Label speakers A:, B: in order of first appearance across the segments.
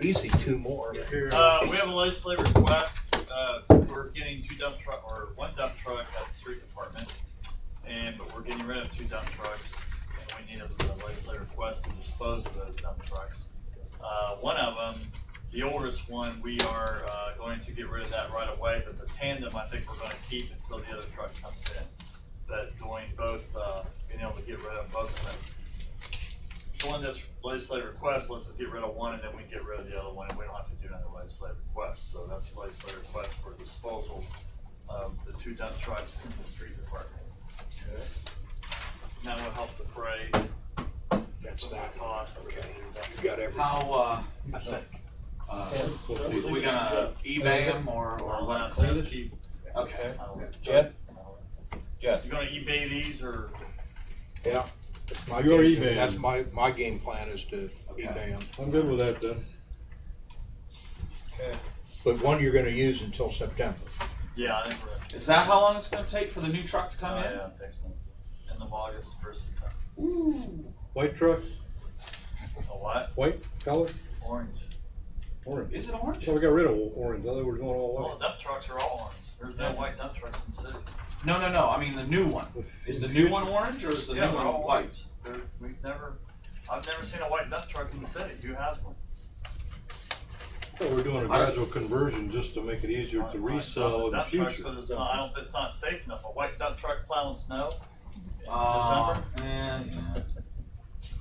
A: Easy, two more.
B: Yeah, here.
C: We have a legislative request. We're getting one dump truck at the street department, but we're getting rid of 2 dump trucks, and we need a legislative request to dispose of those dump trucks. One of them, the oldest one, we are going to get rid of that right away, but the tandem I think we're going to keep until the other truck comes in. But doing both, being able to get rid of both of them. The one that's legislative request lets us get rid of one and then we get rid of the other one and we don't have to do another legislative request. So that's a legislative request for disposal of the 2 dump trucks in the street department.
A: Okay.
C: And that will help defray
A: That's that
C: cost.
A: Okay, you got everything.
D: How,
C: I think.
D: are we gonna eBay them or what? Okay.
A: Jed?
C: You gonna eBay these or?
A: Yeah.
B: You're eBaying.
A: That's my game plan is to eBay them.
B: I'm good with that then.
A: Okay. But one you're gonna use until September.
C: Yeah, I think we're.
D: Is that how long it's gonna take for the new truck to come in?
C: Yeah, I think so. End of August, 1st September.
D: Ooh.
B: White truck,
C: A what?
B: white color,
C: Orange.
B: orange.
D: Is it orange?
B: So we got rid of orange. I thought we were going all
C: Well,
B: white.
C: the dump trucks are all orange. There's no white dump trucks in the city.
D: No. I mean the new one. Is the new one orange or is the
C: Yeah,
D: new
C: they're all
D: one white?
C: white. I've never seen a white dump truck in the city. Who has one?
B: I thought we were doing a gradual conversion just to make it easier to resell in the
C: Dump trucks,
B: future.
C: but it's not safe enough. A white dump truck plowing snow in
D: Yeah.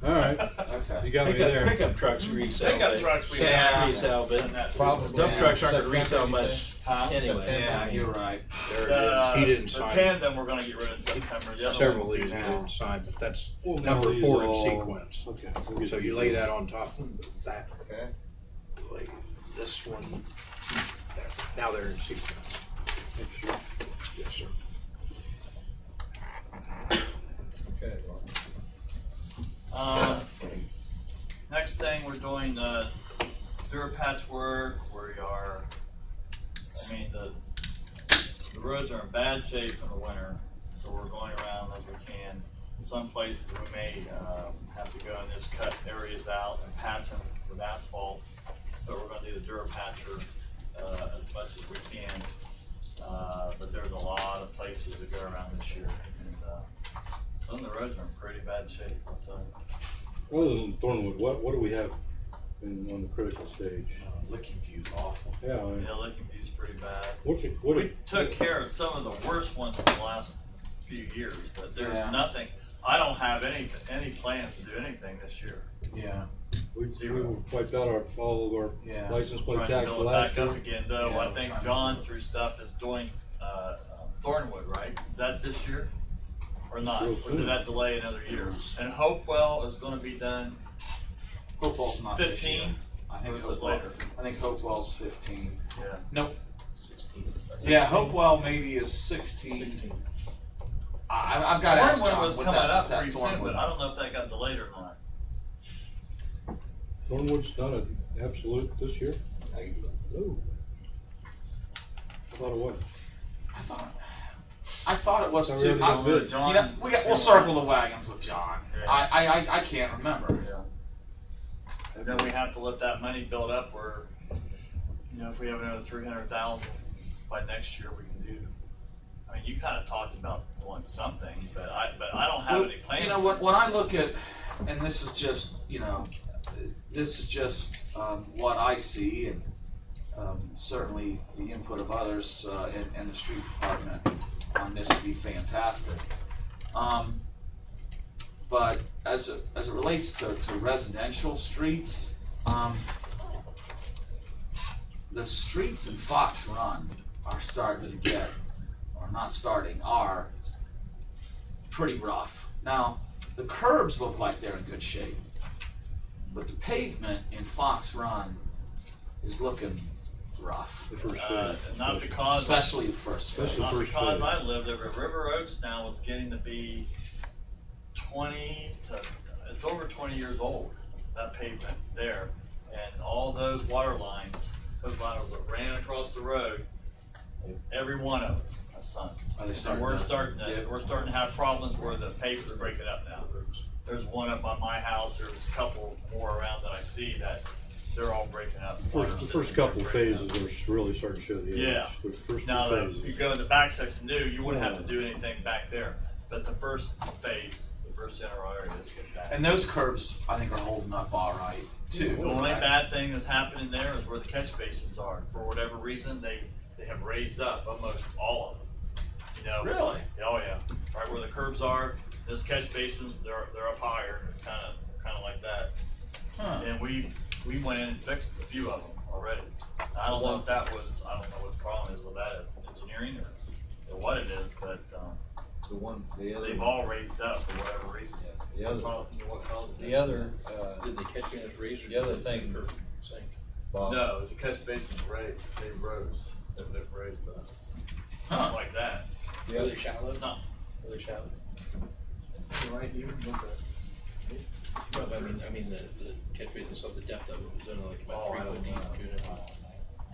B: All right,
D: Okay.
B: you got me there.
E: Pickup trucks resell.
C: Pickup trucks we
D: Yeah.
C: have
E: resell, but
A: Probably.
E: dump trucks aren't gonna
A: September,
E: resell
A: you
E: much
C: Huh?
E: anyway.
D: Yeah, you're right.
A: There it is. He didn't
C: The
A: sign it.
C: tandem we're gonna get rid of in September. The other
A: Several
C: ones
A: of these
C: we
A: he
C: do.
A: didn't sign, but that's
B: Well,
A: number
B: these
A: 4 in
B: all-
A: sequence.
B: Okay. we'll get
A: So you
B: these.
A: lay that on top of that.
E: Okay.
A: Lay this one there. Now they're in sequence.
B: Make sure.
A: Yes, sir.
E: Okay.
C: Next thing we're doing Durapatch work. We are. I mean the roads are in bad shape from the winter, so we're going around as we can. Some places we may have to go and just cut areas out and patch them with asphalt, but we're going to do the Durapatcher as much as we can. But there's a lot of places to go around this year, and some of the roads are in pretty bad shape. I'll tell you.
B: Other than Thornwood, what do we have on the critical stage?
D: Licking view's awful.
B: Yeah, I mean,
C: Yeah, Licking View's pretty bad.
B: what
C: We took care of some of the worst ones in the last few years, but there's
D: Yeah.
C: nothing. I don't have any plans to do anything this year.
D: Yeah.
B: we
C: Zero.
B: wiped out all of our
D: Yeah.
B: license plate
C: Trying to
B: tax for
C: build it
B: last
C: back
B: year.
C: up again, though.
D: Yeah,
C: I
D: we're
C: think
D: trying to
C: John
D: do it.
C: through stuff is doing Thornwood, right? Is that this year or not?
B: Real
C: Or
B: soon.
C: did that delay another year? And Hopewell is going to be done
D: Hopewell's not this year.
C: 15.
D: I
C: Or
D: think
C: is it
D: Hopewell.
C: later?
D: I think Hopewell's 15.
C: Yeah.
D: Nope.
E: 16.
D: Yeah, Hopewell maybe is 16. I've got to ask
C: Thornwood
D: John
C: was
D: what
C: coming
D: that,
C: up
D: that
C: pretty soon,
D: Thornwood.
C: but I don't know if that got delayed or not.
B: Thornwood's not an absolute this year? No. I thought it was.
D: I thought it was
B: Thought
D: too.
B: we already did bid.
C: John,
D: You know, we'll circle the wagons with John.
C: Yeah.
D: I can't remember.
C: Yeah. And then we have to let that money build up where, if we have another 300,000 by next year, we can do. I mean, you kind of talked about doing something, but I don't have
D: Well,
C: any plans.
D: You know, when I look at, and this is just, what I see, and certainly the input of others in the street department on this would be fantastic. But as it relates to residential streets, the streets in Fox Run are starting to get, or not starting, are pretty rough. Now, the curbs look like they're in good shape, but the pavement in Fox Run is looking rough,
B: The first phase.
C: Not because
D: especially the first phase.
B: Especially
C: not
B: first
C: because
B: phase.
C: I lived there, but River Oaks now is getting to be it's over 20 years old, that pavement there. And all those water lines that ran across the road, every one of them has sunk.
D: Are they
C: And
D: starting
C: we're
D: to
C: starting
D: dip?
C: we're starting to have problems where the pavement's breaking up now. There's one up on my house, there's a couple more around that I see that they're all breaking up.
B: The first couple phases are really starting to show the age.
C: Yeah.
B: The first
C: Now,
B: two
C: you
B: phases.
C: go in the back section new, you wouldn't have to do anything back there. But the first phase, the first general area is getting bad.
D: And those curbs, I think, are holding up all right too.
C: The only bad thing that's happening there is where the catch basins are. For whatever reason, they have raised up almost all of them. You know.
D: Really?
C: Oh yeah. Right where the curbs are, those catch basins, they're up higher, kind of like that.
D: Huh.
C: And we went in and fixed a few of them already. I don't know if that was, I don't know what the problem is with that, engineering or what it is, but
E: The other.
C: they've all raised up for whatever reason.
E: The other. The other. Did they catch me as razor? The other thing. Sink. Bob.
C: No, the catch basins raised, they rose, they've raised up.
D: Huh.
C: Just like that.
E: The other shallow.
C: It's not,
E: Other shallow. Right here. No, I mean the catch basin, so the depth of it was only like about 3 foot deep, 2.5.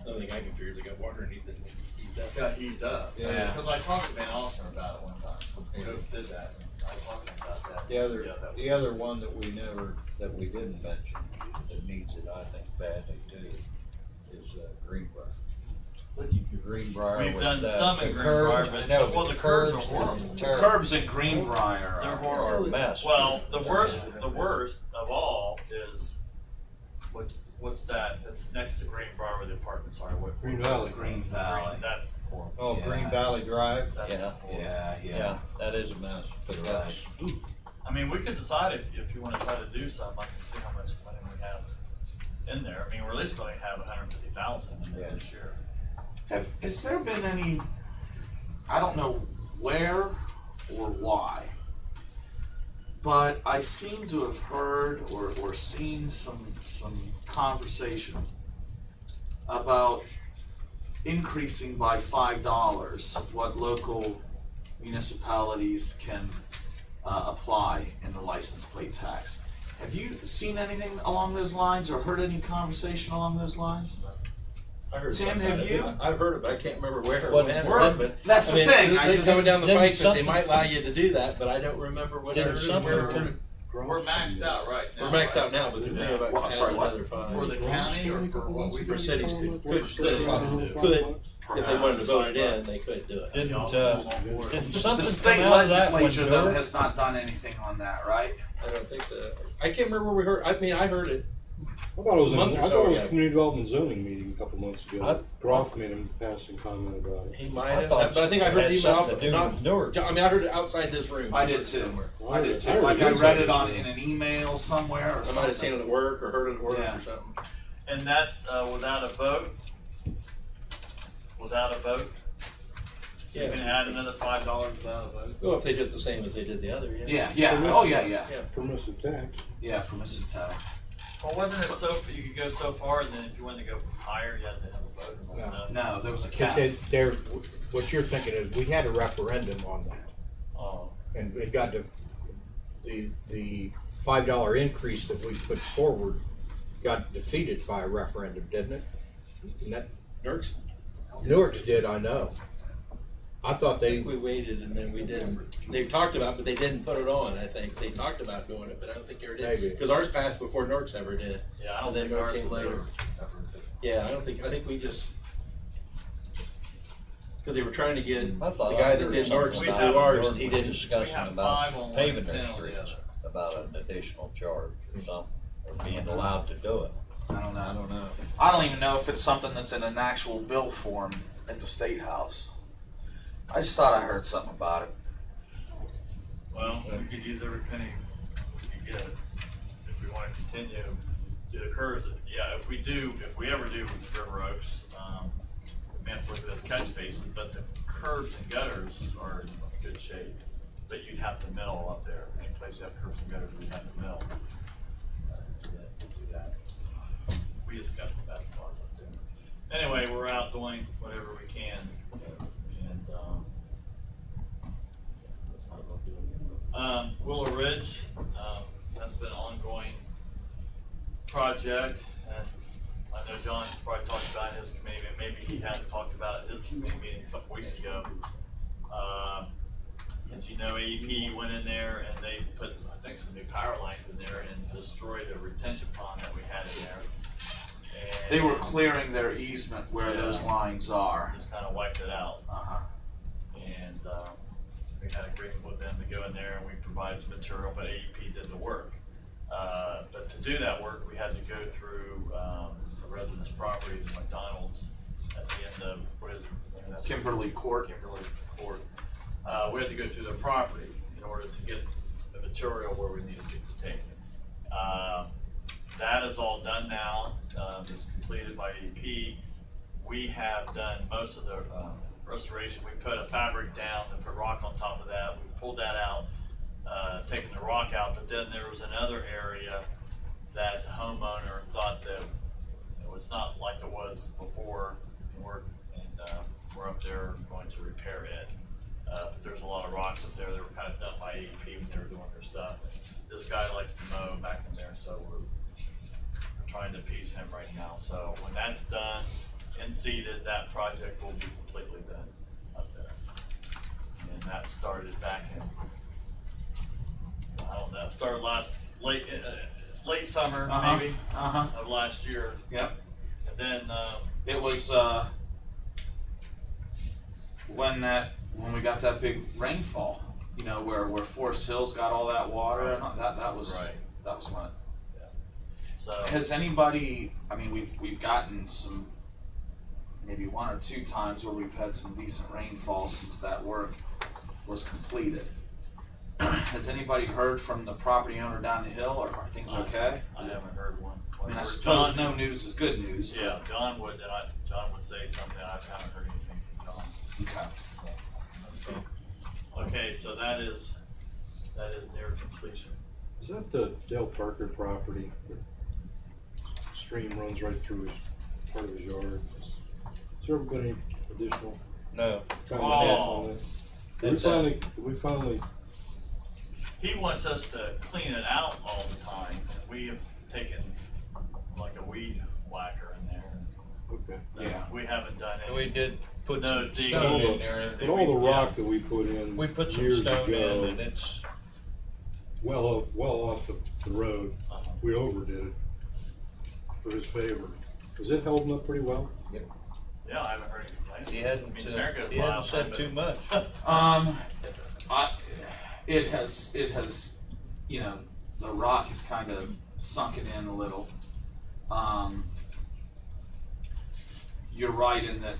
E: The only thing I can figure is they got water underneath it and heaved up.
C: got heaved up.
D: Yeah.
C: Cause I talked to Van Alster about it one time. Coach did that, and I talked to him about that.
E: The other,
C: Yeah, that
E: the
C: was-
E: other one that we didn't mention, that needs it, I think badly too, is Greenbrier. Greenbrier.
C: We've
E: with
C: done
E: the-
C: some in
E: the
C: Greenbrier,
E: curbs,
C: but-
E: I know,
C: well,
E: but
C: the curbs are
E: is
C: horrible.
E: terrible.
D: Curbs in Greenbrier
C: They're
D: are
C: horrible.
E: They're a mess.
C: Well, the worst of all is, what's that, that's next to Greenbrier where the apartments are, what?
B: Green Valley.
D: Green Valley.
C: That's horrible.
E: Oh,
D: Yeah.
E: Green Valley Drive?
C: That's
E: Yeah,
C: horrible.
D: Yeah.
E: that is a mess, but
D: Right.
E: that's,
C: I mean, we could decide if you wanna try to do something, I can see how much money we have in there. I mean, we're at least gonna have 150,000 in there
E: Yeah.
C: this year.
D: Has there been any, I don't know where or why, but I seem to have heard or seen some conversation about increasing by $5 what local municipalities can apply in the license plate tax. Have you seen anything along those lines or heard any conversation along those lines?
E: I heard.
D: Tim,
E: about
D: have
E: it.
D: you?
E: I've heard of it, I can't remember where
F: Well,
E: or when,
C: we're-
E: but.
D: That's the thing, I
E: They're
D: just-
E: coming down the
F: Didn't
E: pike that they
F: something-
E: might allow you to do that, but I don't remember what.
F: Didn't
E: it is.
F: something
E: Where-
F: come-
C: We're maxed out right now.
E: We're maxed
C: right?
E: out now, but they're thinking about
D: Well, sorry,
E: adding
D: what?
E: another five.
C: For the county or for what we
E: For cities could
C: cities
E: could, if they wanted to vote it in, they could do it.
F: Didn't,
C: Y'all
F: didn't
D: The
F: something
D: state
F: come out of that one,
D: legislature though
F: George?
D: has not done anything on that, right?
E: I don't think so. I can't remember where we heard, I mean, I heard it.
B: I thought it was,
E: A month or
B: I
E: so
B: thought it was
E: ago.
B: a community development zoning meeting a couple months ago.
F: I-
B: Groff made a passing comment about it.
E: He might
F: I
E: have,
F: thought
E: but I think I heard
F: it
E: it
F: had
E: even
F: something
E: off,
F: to do
E: not,
F: with Newark.
E: I mean, I heard it outside this room.
D: I did too.
E: Somewhere.
D: I did too.
B: I
D: Like I
B: heard
D: read it
B: it
D: on
B: was-
D: in an email somewhere or
E: I might
D: something.
E: have seen it at work or heard it at work
D: Yeah.
E: or something.
C: And that's, without a vote? Without a vote? You can add another $5 without a vote?
E: Well, if they did the same as they did the other, yeah.
D: Yeah. Oh yeah.
B: Permissive tax.
D: Yeah, permissive tax.
C: Well, wasn't it so, you could go so far, and then if you wanted to go higher, you had to have a vote?
D: No, there was a cap.
F: What you're thinking is, we had a referendum on that,
C: Oh,
F: and it got the $5 increase that we put forward got defeated by a referendum, didn't it? And that, Newark's did, I know. I thought
E: I think we waited and then we didn't. They talked about it, but they didn't put it on, I think. They talked about doing it, but I don't think they ever did.
F: Maybe.
E: Because ours passed before Norks ever did.
C: yeah, I don't
E: And then
C: think
E: Newark
C: ours
E: came
C: was
E: later.
C: ever.
E: Yeah, I think we just, because they were trying to get the
G: I thought
E: guy
G: I
E: that
G: heard
E: did
G: something
E: Norks to
C: about
E: do ours, and
G: Nork
E: he
G: was
E: didn't.
G: discussing
C: We have
G: about
C: 5 on one
G: paving
C: and
G: their
C: 10 on the
G: streets,
C: other.
G: about an additional charge or something, or being allowed to do it.
D: I don't know.
E: I don't know.
D: I don't even know if it's something that's in an actual bill form at the state house. I just thought I heard something about it.
C: Well, we could use every penny we could get if we want to continue to the curves. Yeah, if we ever do with River Oaks, we may have to look at those catch basins, but the curbs and gutters are in good shape. But you'd have to mill up there. Any place you have curbs and gutters, we'd have to mill. Do that. We just got some bad spots up there. Anyway, we're out doing whatever we can, and Willow Ridge, that's been an ongoing project, and I know John's probably talked about it in his committee, but maybe he hadn't talked about it at his committee meeting a couple weeks ago. As you know, AEP went in there and they put, I think, some new power lines in there and destroyed the retention pond that we had in there.
D: They were clearing their easement where
C: Yeah.
D: those lines are.
C: Just kinda wiped it out.
D: Uh-huh.
C: And we had an agreement with them to go in there and we provided some material, but AEP did the work. But to do that work, we had to go through the residence property, the McDonald's, at the end of, what is it?
D: Kimberly Court.
C: Kimberly Court. We had to go through their property in order to get the material where we needed to take it. That is all done now, it's completed by AEP. We have done most of the restoration. We put a fabric down and put rock on top of that. We pulled that out, taken the rock out, but then there was another area that the homeowner thought that it was not like it was before, and we're up there going to repair it. But there's a lot of rocks up there that were kind of dumped by AEP when they were doing their stuff. This guy likes to mow back in there, so we're trying to appease him right now. So when that's done and seeded, that project will be completely done up there. And that started back in, I don't know, started late summer maybe of last year.
D: Yep.
C: And then
D: It was when we got that big rainfall, you know, where Forest Hills got all that water and that was
C: Right.
D: that was when.
C: so
D: Has anybody? I mean, we've gotten some, maybe one or two times where we've had some decent rainfall since that work was completed. Has anybody heard from the property owner down the hill, or are things okay?
C: I haven't heard one.
D: I mean, I suppose no news is good news.
C: Yeah, John would, John would say something, I haven't heard anything from John.
D: Okay.
C: Okay, so that is near completion.
B: Is that the Dale Parker property? The stream runs right through his, part of his yard. Has there ever been any additional
E: No.
B: comments on that? We finally,
C: He wants us to clean it out all the time, and we have taken like a weed whacker in there.
B: okay.
D: Yeah.
C: We haven't done
E: And we
C: any.
E: did put
C: No,
E: some
C: dig
E: stone
C: all
E: in
C: the-
E: there.
B: But all the rock that we put in
E: We put some
B: years
E: stone
B: ago,
E: in and it's,
B: well off the road,
C: Uh-huh.
B: we overdid it for his favor. Is it holding up pretty well?
C: Yeah, I haven't heard any complaints.
E: he hadn't,
C: I mean, they're gonna
E: he
C: fly
E: hadn't
C: out
E: said
C: there,
E: too much.
D: It has, you know, the rock has kind of sunken in a little. You're right in that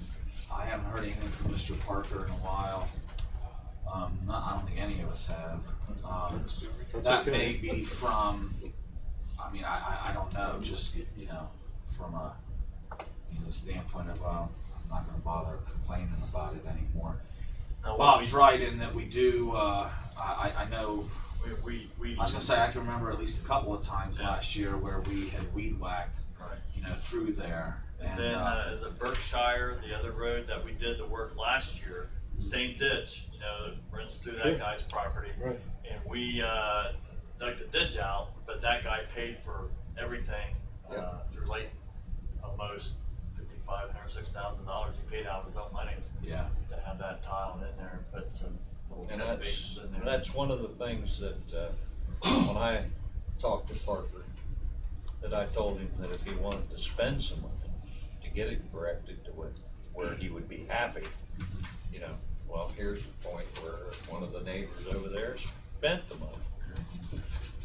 D: I haven't heard anything from Mr. Parker in a while. I don't think any of us have.
B: That's
D: That
B: okay.
D: may be from, I mean, I don't know, just, you know, from a, you know, standpoint of, I'm not gonna bother complaining about it anymore.
C: No,
D: Bob's right in that we do, I know,
C: we
D: I was gonna say, I can remember at least a couple of times
C: Yeah.
D: last year where we had weed whacked,
C: Right.
D: you know, through there.
C: And then, is it Berkshire, the other road that we did the work last year, same ditch, you know, that runs through that
B: Sure.
C: guy's property.
B: Right.
C: And we, dug the ditch out, but that guy paid for everything, through late, almost $5,500–6,000. He paid out of his own money
D: Yeah,
C: to have that tile in there and put some little
E: And
C: catch basins in there.
E: that's one of the things that, when I talked to Parker, that I told him that if he wanted to spend some money to get it corrected to where he would be happy, you know, well, here's the point where one of the neighbors over there spent the money.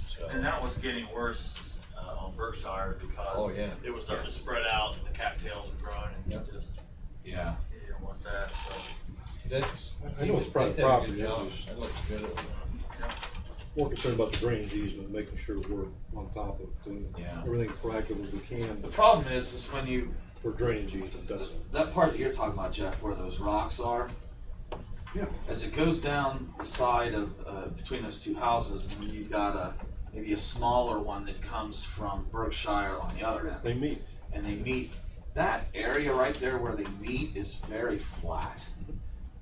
E: So,
C: And that was getting worse on Berkshire because
E: Oh, yeah.
C: it was starting to spread out and the cattails were growing and
E: Yep.
C: you just,
D: yeah.
C: you didn't want that, so.
E: that's.
B: I know it's private
E: he did a good
B: property, I
E: job.
B: was-
E: That looks good.
B: More concerned about the drainage easement, making sure we're on top of doing
D: Yeah.
B: everything proactively we can
D: The problem is when you,
B: for drainage easement, that's,
D: that part that you're talking about, Jeff, where those rocks are,
B: yeah.
D: as it goes down the side of, between those two houses, and then you've got maybe a smaller one that comes from Berkshire on the other end.
B: They meet.
D: And they meet, that area right there where they meet is very flat.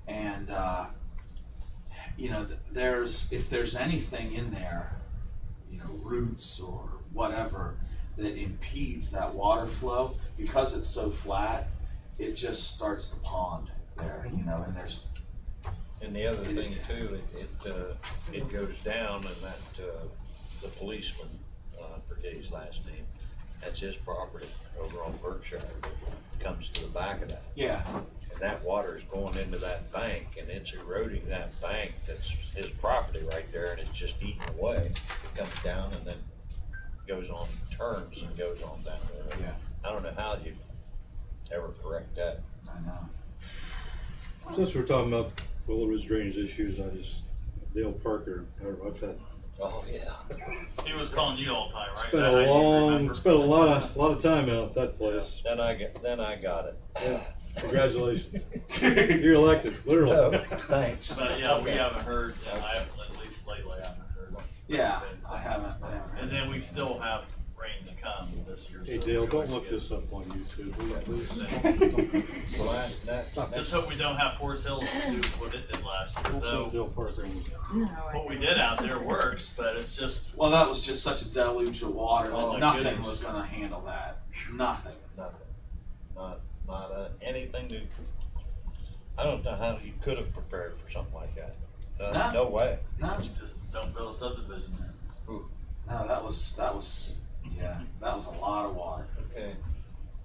D: And, you know, if there's anything in there, you know, roots or whatever, that impedes that water flow, because it's so flat, it just starts the pond there, you know, and there's,
E: And the other thing too, it goes down and that, the policeman, I forget his last name,
G: That's his property over on Berkshire, comes to the back of that.
D: Yeah.
G: And that water's going into that bank and it's eroding that bank that's his property right there and it's just eating away. It comes down and then goes on, turns and goes on down there.
D: Yeah.
G: I don't know how you ever correct that.
D: I know.
B: Since we're talking about Wilderness drainage issues, Dale Parker, I've had,
G: Oh, yeah.
C: He was calling you all the time, right?
B: spent
C: That how you remember?
B: spent a lot of time out at that place.
G: Then I got it.
B: Yeah. Congratulations. You're elected, literally.
G: Oh, thanks.
C: But yeah, we haven't heard, I haven't, at least lately, I haven't heard.
D: Yeah, I haven't.
C: And then we still have rain to come this year.
B: Hey
C: so
B: Dale,
C: we
B: don't
C: always
B: look
C: get-
B: this up on YouTube, please.
G: Well, that,
C: Just hope we don't have Forest Hills do what it did last year,
B: Don't
C: though.
B: send Dale Parker in.
C: What we did out there works, but it's just,
D: Well, that was just such a deluge of water that
C: Oh, my
D: nothing
C: goodness.
D: was gonna handle that. Nothing.
G: nothing. Not anything to, I don't know how you could have prepared for something like that.
D: No.
G: No way.
D: No.
C: just don't build a subdivision there.
D: No, that was yeah, that was a lot of water.
G: Okay.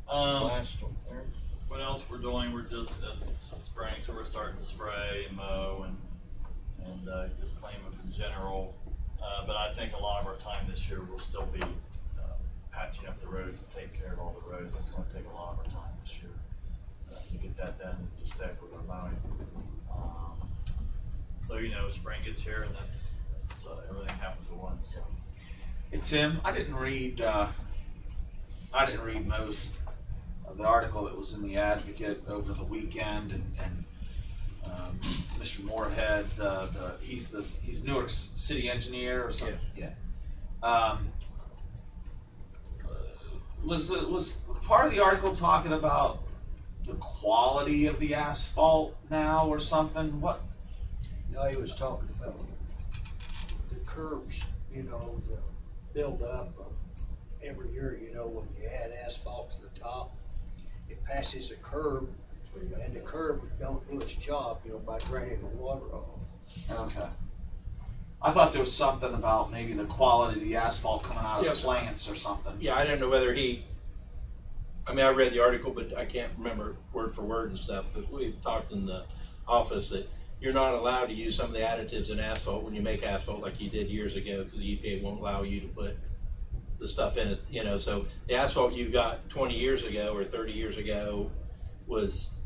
C: Um,
G: Last one there.
C: what else we're doing, we're just, it's spring, so we're starting to spray and mow and just clean them in general. But I think a lot of our time this year will still be, patching up the roads and taking care of all the roads. That's gonna take a lot of our time this year, to get that done and to stack with our mowing. So, spring gets here and that's, everything happens at once, so.
D: Hey Tim, I didn't read most of the article that was in the Advocate over the weekend, and Mr. Moorhead, he's Newark's city engineer or something.
G: Yeah.
D: Was part of the article talking about the quality of the asphalt now or something? What?
H: No, he was talking about the curbs, the build up of every year, when you add asphalt to the top, it passes a curb, and the curb don't do its job, by draining the water off.
D: Okay. I thought there was something about maybe the quality of the asphalt coming out of
E: Yes.
D: the plants or something.
E: Yeah, I don't know whether I read the article, but I can't remember word for word and stuff, but we talked in the office that you're not allowed to use some of the additives in asphalt when you make asphalt like you did years ago, because the EPA won't allow you to put the stuff in it, so the asphalt you got 20 years ago or 30 years ago was,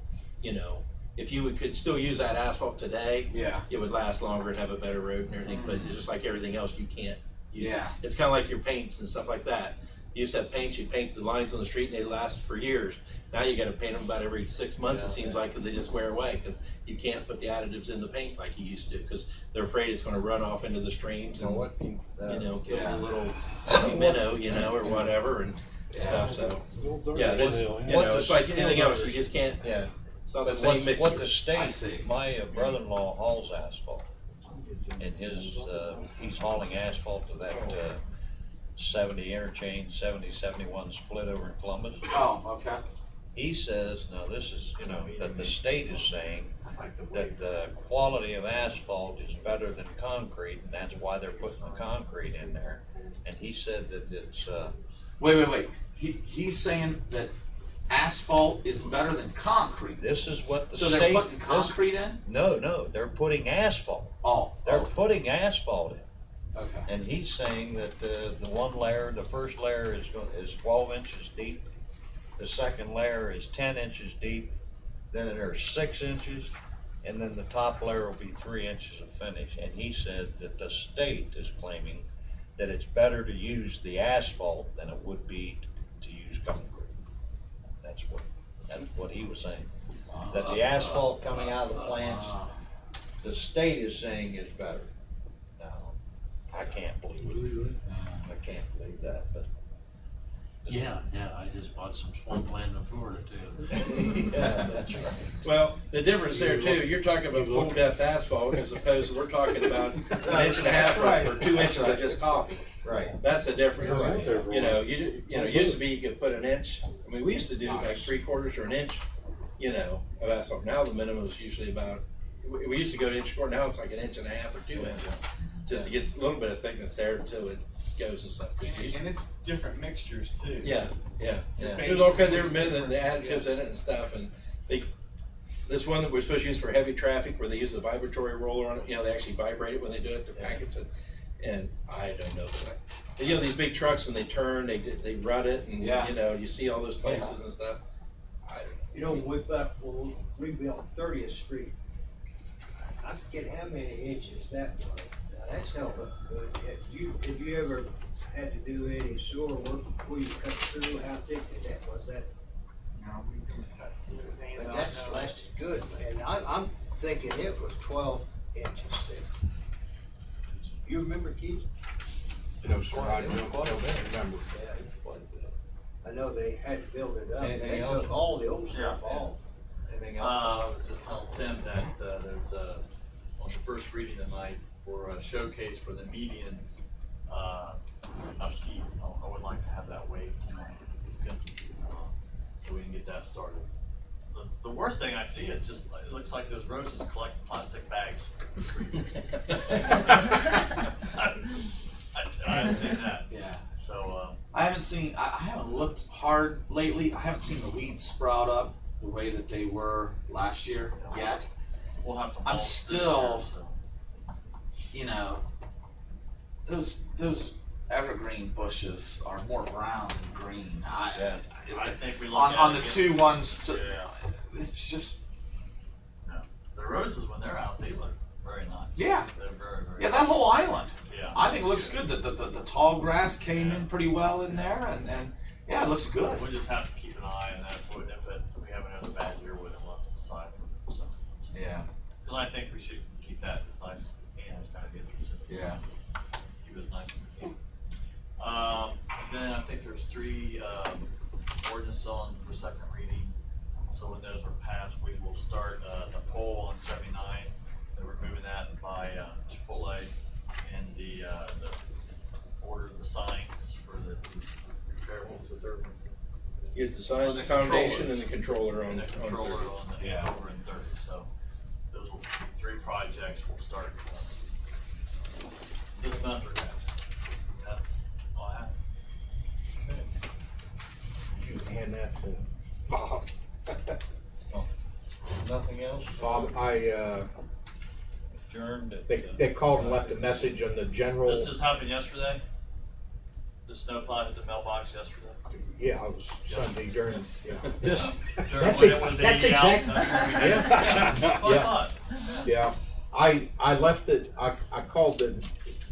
E: if you could still use that asphalt today,
D: Yeah.
E: it would last longer and have a better road and everything, but it's just like everything else, you can't use
D: Yeah.
E: it. It's kind of like your paints and stuff like that. You used to have paints, you paint the lines on the street and they last for years. Now you gotta paint them about every 6 months, it seems like, because they just wear away, because you can't put the additives in the paint like you used to, because they're afraid it's gonna run off into the streams and, kill
D: Yeah.
E: the little minnow, or whatever and stuff, so. Yeah, that's, it's like anything else, you just can't, it's not the same mixture.
G: What the
D: I
G: state,
D: see.
G: my brother-in-law hauls asphalt. And he's hauling asphalt to that, 70 interchange, 70-71 split over in Columbus.
D: Oh, okay.
G: He says, now this is, that the state is saying that the quality of asphalt is better than concrete, and that's why they're putting the concrete in there. And he said that it's,
D: Wait. He's saying that asphalt is better than concrete.
G: this is what the
D: So
G: state.
D: they're putting concrete in?
G: No, they're putting asphalt.
D: Oh.
G: They're putting asphalt in.
D: Okay.
G: And he's saying that the one layer, the first layer is 12 inches deep. The second layer is 10 inches deep. Then there's 6 inches, and then the top layer will be 3 inches of finish. And he said that the state is claiming that it's better to use the asphalt than it would be to use concrete. That's what he was saying. That the asphalt coming out of the plants, the state is saying is better. Now, I can't believe it. I can't believe that, but.
I: Yeah, I just bought some swampland in Florida too.
G: Yeah, that's right.
E: Well, the difference there too, you're talking about full depth asphalt as opposed to we're talking about an inch and a half or 2 inches of just topping.
G: Right.
E: That's the difference.
B: You're right there,
E: Used to be you could put an inch. I mean, we used to do like 3/4 or an inch, of asphalt. Now the minimum is usually about. We used to go to inch and a quarter. Now it's like an inch and a half or 2 inches. just to get a little bit of thickness there until it goes and stuff. 'Cause you-
J: And it's different mixtures too.
E: Yeah, yeah.
J: Your base
E: There's all kinds of
J: is
E: different
J: different,
E: the additives in it and stuff, and this one that we're supposed to use for heavy traffic, where they use the vibratory roller on it, they actually vibrate it when they do it to packets, and I don't know. But these big trucks, when they turn, they rut it, and
D: Yeah.
E: you see all those places and stuff. I don't know.
H: You know, when we built 30th Street, I forget how many inches that was. Now, that's held up good. If you ever had to do any sewer work before you cut through, how thick that was? That
J: No, we can cut through it.
H: But that's lasted good, and I'm thinking it was 12 inches thick. You remember, Keith?
F: No, sir, I don't remember.
H: Yeah, it was quite a bit. I know they had to build it up.
G: Anything
H: They
G: else?
H: took all the old stuff
C: Yeah.
H: off.
G: Anything else?
C: I was just telling Tim that, there's on the first reading tonight for a showcase for the median, upkeep. I would like to have that waived tonight, so we can get that started. The worst thing I see is just, it looks like those roses collect plastic bags. I haven't seen that,
D: Yeah.
C: so,
D: I haven't looked hard lately. I haven't seen the weeds sprout up the way that they were last year yet.
C: we'll have to.
D: I'm
C: mulch this
D: still-
C: year, so.
D: Those evergreen bushes are more brown than green.
C: I think we look
D: On
C: at
D: the
C: it
D: two ones,
C: Yeah.
D: it's just
C: No. The roses, when they're out, they look very nice.
D: Yeah.
C: They're very, very.
D: yeah, that whole island.
C: Yeah.
D: I think it looks good. The tall grass came in pretty well in there, and yeah, it looks good.
C: We'll just have to keep an eye on that, so if we have another bad year with it, we'll have to decide for something.
D: Yeah,
C: Cause I think we should keep that as nice as we can, it's kind of interesting.
D: yeah.
C: Keep it as nice as we can. Then I think there's 3, ordinance on for second reading. So when those are passed, we will start, the poll on 79, then we're moving that by, Chipotle, and the order of the signs for the repair, what was the third one?
E: You get the signs, the foundation, and the controller on
C: And the controller
E: 30.
C: on the,
D: Yeah.
C: over in 30, so those will be 3 projects, we'll start, this month or next. That's all I have.
F: You hand that to Bob.
G: Nothing else?
F: Bob,
G: Adjourned at,
F: they called and left a message on the general.
C: This just happened yesterday? The snowplow hit the mailbox yesterday?
F: Yeah, it was Sunday during, yeah. This,
C: During when it was
F: that's
C: 80 out?
F: exact-
C: That's what we did?
F: yeah,
C: That's what I
F: Yeah.
C: thought.
F: yeah. I left it, I called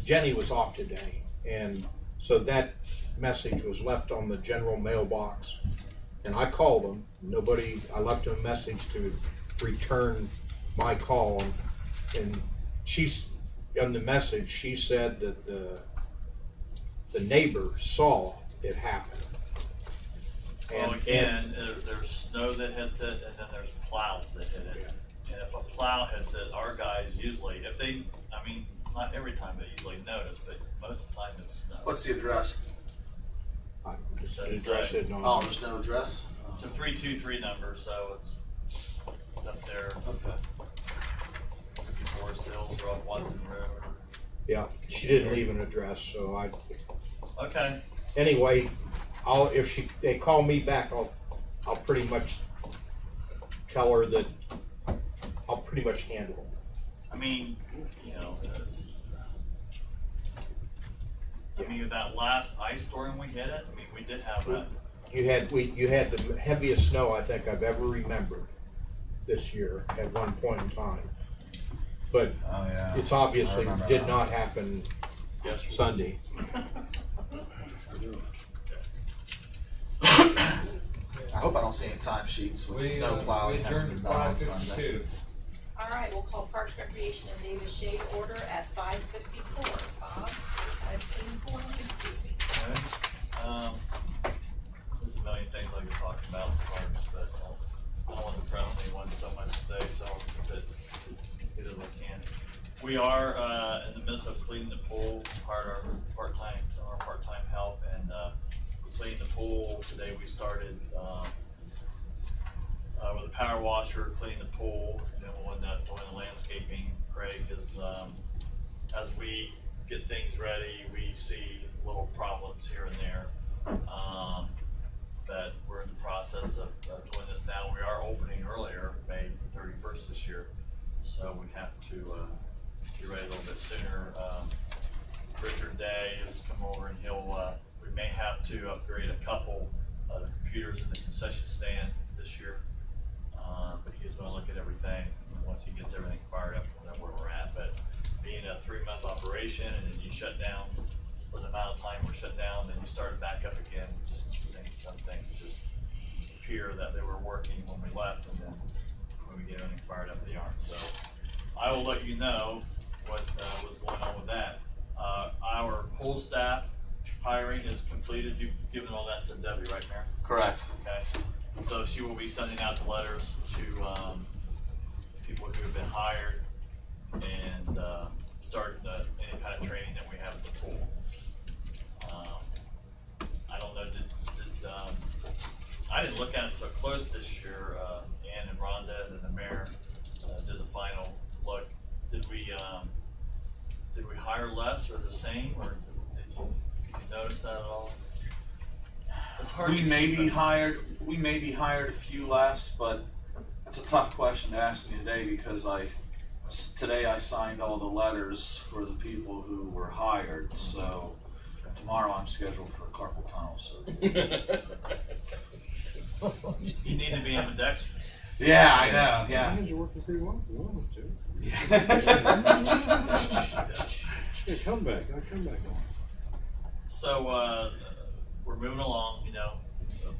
F: Jenny was off today, and so that message was left on the general mailbox. And I called them, I left them a message to return my call, and she's, on the message, she said that the neighbor saw it happen.
C: Well, again, there's snow that hits it, and then there's plows that hit it. And if a plow hits it, our guys usually, not every time they usually notice, but most of the time it's snow.
D: What's the address?
F: I just
C: That's
F: addressed it
D: Oh,
F: on.
D: there's no address.
C: It's a 323 number, so it's up there,
D: Okay.
C: Forest Hills or off Watson Road.
F: Yeah, she didn't leave an address, so
C: Okay,
F: anyway, if they call me back, I'll pretty much tell her that I'll pretty much handle it.
C: with that last ice storm we hit it, we did have that.
F: You had the heaviest snow I think I've ever remembered this year at one point in time. But
D: Oh yeah.
F: it's obviously
D: I remember
F: did
D: that.
F: not happen
C: Yesterday.
F: Sunday.
D: I hope I don't see any time sheets with snow plowing having been done on Sunday.
K: All right, we'll call Parks, Recreation, and Davis Shade order at 5:54. Bob, 5:54, excuse me.
C: There's a million things I could talk about in parks, but I don't want to press anyone so much today, so I'll keep it as I can. We are, in the midst of cleaning the pool, hired some of our part-time help, and, we're cleaning the pool. Today we started, with a power washer, cleaning the pool, and then we'll end up doing the landscaping. Craig is, as we get things ready, we see little problems here and there. That we're in the process of doing this now. We are opening earlier, May 31st this year, so we have to be ready a little bit sooner. Richard Day has come over and we may have to upgrade a couple of the computers in the concession stand this year. But he is gonna look at everything, and once he gets everything fired up, we'll know where we're at. But being a 3-month operation, and then you shut down for the amount of time we're shut down, then you start it back up again, it's just the same, some things just appear that they were working when we left, and then when we get everything fired up, they aren't. So I will let you know what was going on with that. Our pool staff hiring is completed. You've given all that to Debbie, right, Mayor?
D: Correct.
C: Okay. So she will be sending out the letters to people who have been hired and start any kind of training that we have at the pool. I don't know, I didn't look at it so close this year. Ann and Rhonda and the mayor did the final look. Did we hire less or the same, or did you notice that at all? It's hard.
D: We maybe hired a few less, but that's a tough question to ask me today because today I signed all the letters for the people who were hired. So tomorrow I'm scheduled for carpal tunnel surgery.
C: You need to be ambidextrous.
D: Yeah, I know. Yeah.
B: Mine is working pretty well at the moment, too. Yeah, come back on.
C: So we're moving along, you know.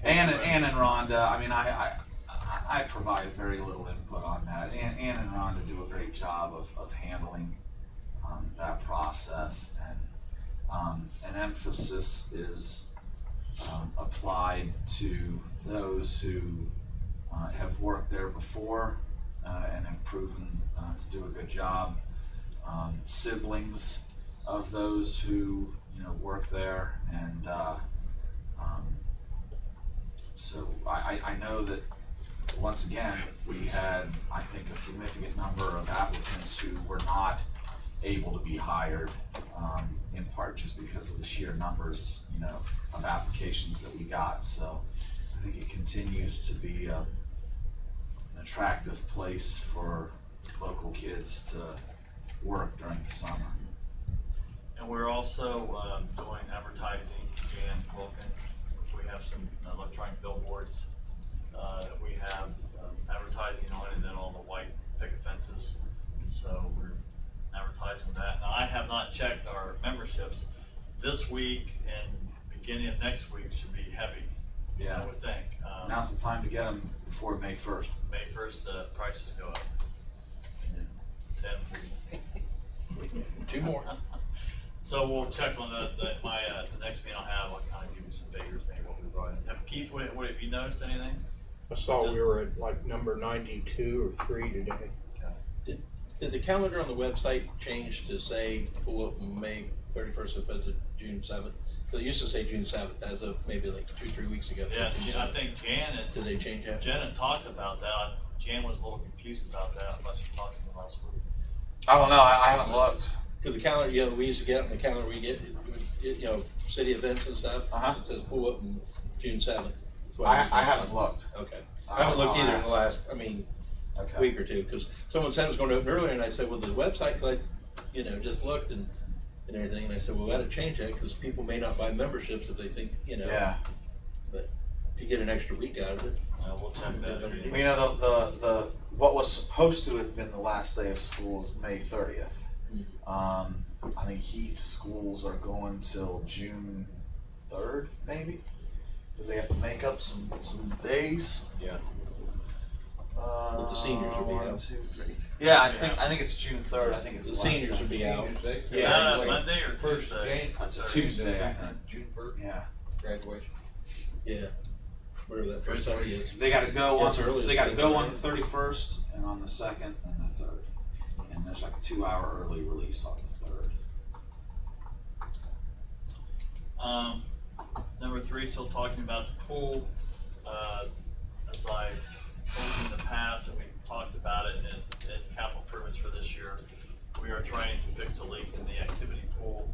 D: Ann and Rhonda, I mean, I provide very little input on that. Ann and Rhonda do a great job of handling that process, and an emphasis is applied to those who have worked there before and have proven to do a good job. Siblings of those who work there, and so I know that once again we had, I think, a significant number of applicants who were not able to be hired, in part just because of the sheer numbers of applications that we got. So I think it continues to be an attractive place for local kids to work during the summer.
C: And we're also doing advertising. Jan Wilkin, we have some electronic billboards that we have advertising on, and then all the white picket fences. And so we're advertising that. Now, I have not checked our memberships. This week and beginning of next week should be heavy.
D: Yeah.
C: I would think.
D: Now's the time to get them before May 1st.
C: May 1st, the prices go up. And then 10.
E: 2 more.
C: So we'll check on the next meeting I'll have. I'll kind of give you some figures, maybe what we brought in. Keith, what have you noticed anything?
F: I saw we were at like number 92 or 3 today.
E: Did the calendar on the website change to say pull up May 31st as opposed to June 7th? So it used to say June 7th as of maybe like 2-3 weeks ago.
C: Yeah, I think Janet.
E: Did they change that?
C: Janet talked about that. Jan was a little confused about that. I thought she talked to me last week.
D: I don't know. I haven't looked.
E: Because the calendar, we used to get on the calendar, we get, city events and stuff. It says pull up in June 7th.
D: I haven't looked.
E: Okay. I haven't looked either in the last,
D: Okay.
E: week or two, because someone said it was going to open earlier, and I said, well, the website, just looked and everything, and I said, well, we got to change that, because people may not buy memberships if they think,
D: Yeah.
E: but if you get an extra week out of it.
C: We'll check that.
D: The what was supposed to have been the last day of school is May 30th. I think Heath's schools are going till June 3rd, maybe, because they have to make up some days.
E: Yeah. But the seniors will be out.
D: 1, 2, 3. Yeah, I think it's June 3rd. I think it's
E: The seniors will be out.
D: Yeah,
C: Monday or
J: First
C: Tuesday.
D: It's a Tuesday, I think.
J: June 1st,
D: Yeah.
J: graduation.
E: Yeah. Whatever that first Sunday is.
D: They got to go
E: Yeah,
D: on.
E: it's early.
D: They got to go on the 31st and on the 2nd and the 3rd, and there's like a 2-hour early release on the 3rd.
C: Number 3, still talking about the pool. As I told you in the past, and we talked about it in capital improvements for this year, we are trying to fix a leak in the activity pool.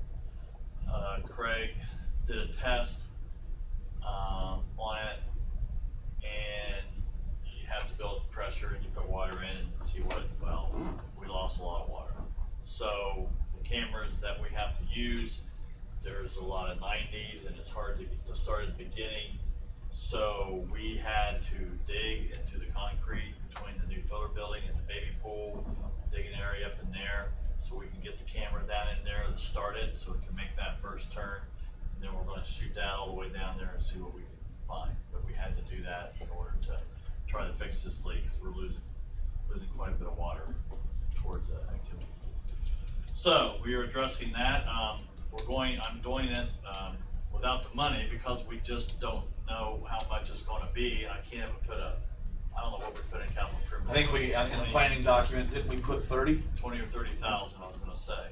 C: cameras that we have to use. There's a lot of 90s and it's hard to start at the beginning. So we had to dig into the concrete between the new filler building and the baby pool, dig an area up in there so we can get the camera down in there to start it so it can make that first turn. And then we're gonna shoot that all the way down there and see what we can find. But we had to do that in order to try to fix this leak because we're losing quite a bit of water towards that activity. So we are addressing that. I'm doing it without the money because we just don't know how much it's going to be. I can't even I don't know what we put in capital improvement.
D: I think we, in the planning document, didn't we put 30?
C: 20 or 30,000, I was going to say.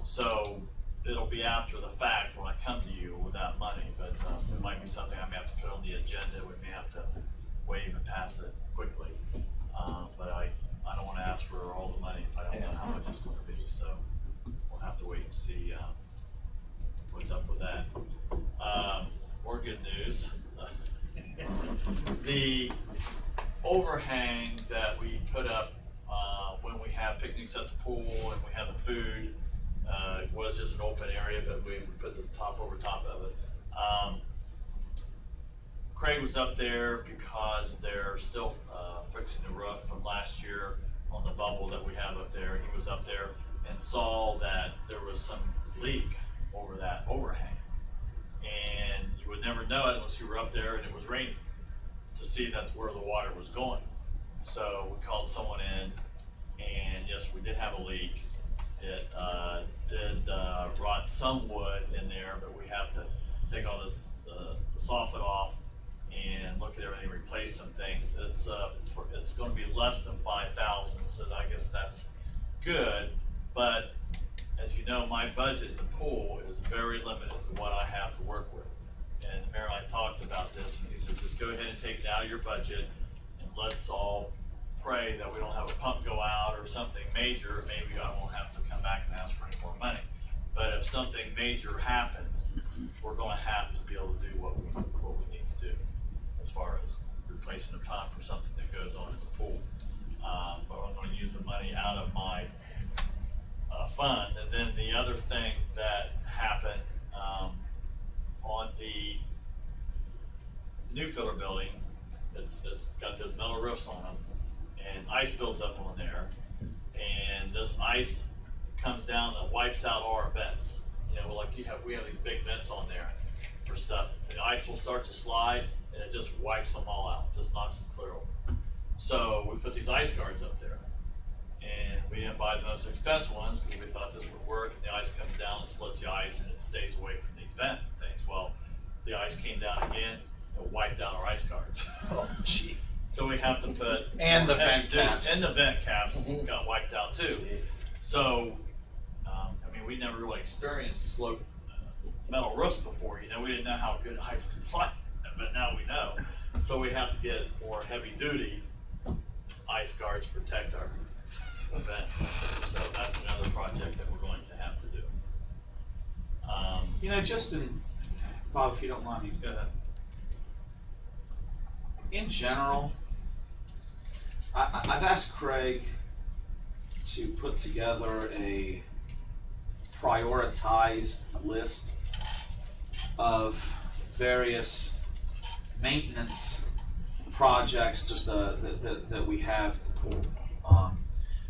C: So it'll be after the fact when I come to you with that money, but it might be something I may have to put on the agenda. We may have to waive and pass it quickly. But I don't want to ask for all the money if I don't know how much it's going to be. So we'll have to wait and see what's up with that. More good news. The overhang that we put up when we have picnics at the pool and we have the food was just an open area, but we put the top over top of it. Craig was up there because they're still fixing the roof from last year on the bubble that we have up there. He was up there and saw that there was some leak over that overhang. And you would never know it unless you were up there and it was raining to see that where the water was going. So we called someone in, and yes, we did have a leak. It did rot some wood in there, but we have to take all this the soffit off and look at everything, replace some things. It's going to be less than 5,000, so I guess that's good. But as you know, my budget in the pool is very limited to what I have to work with. And the mayor and I talked about this, and he said, just go ahead and take it out of your budget, and let's all pray that we don't have a pump go out or something major. Maybe I won't have to come back and ask for any more money. But if something major happens, we're going to have to be able to do what we need to do as far as replacing a pump or something that goes on in the pool. But I'm going to use the money out of my fund. And then the other thing that happened on the new filler building, it's got those metal roofs on them, and ice builds up on there, and this ice comes down and wipes out all our vents. You know, like we have these big vents on there for stuff. The ice will start to slide, and it just wipes them all out, just knocks them clear over. So we put these ice guards up there. And we didn't buy the most expensive ones because we thought this would work, and the ice comes down and splits the ice and it stays away from these vent things. Well, the ice came down again and wiped out our ice guards.
D: Oh, gee.
C: So we have to put
D: And the vent caps.
C: And the vent caps got wiped out too. So, I mean, we never really experienced sloped metal roofs before. You know, we didn't know how good ice could slide, but now we know. So we have to get more heavy duty ice guards to protect our events. So that's another project that we're going to have to do.
D: You know, Bob, if you don't mind me,
C: Go ahead.
D: in general, I've asked Craig to put together a prioritized list of various maintenance projects that we have at the pool.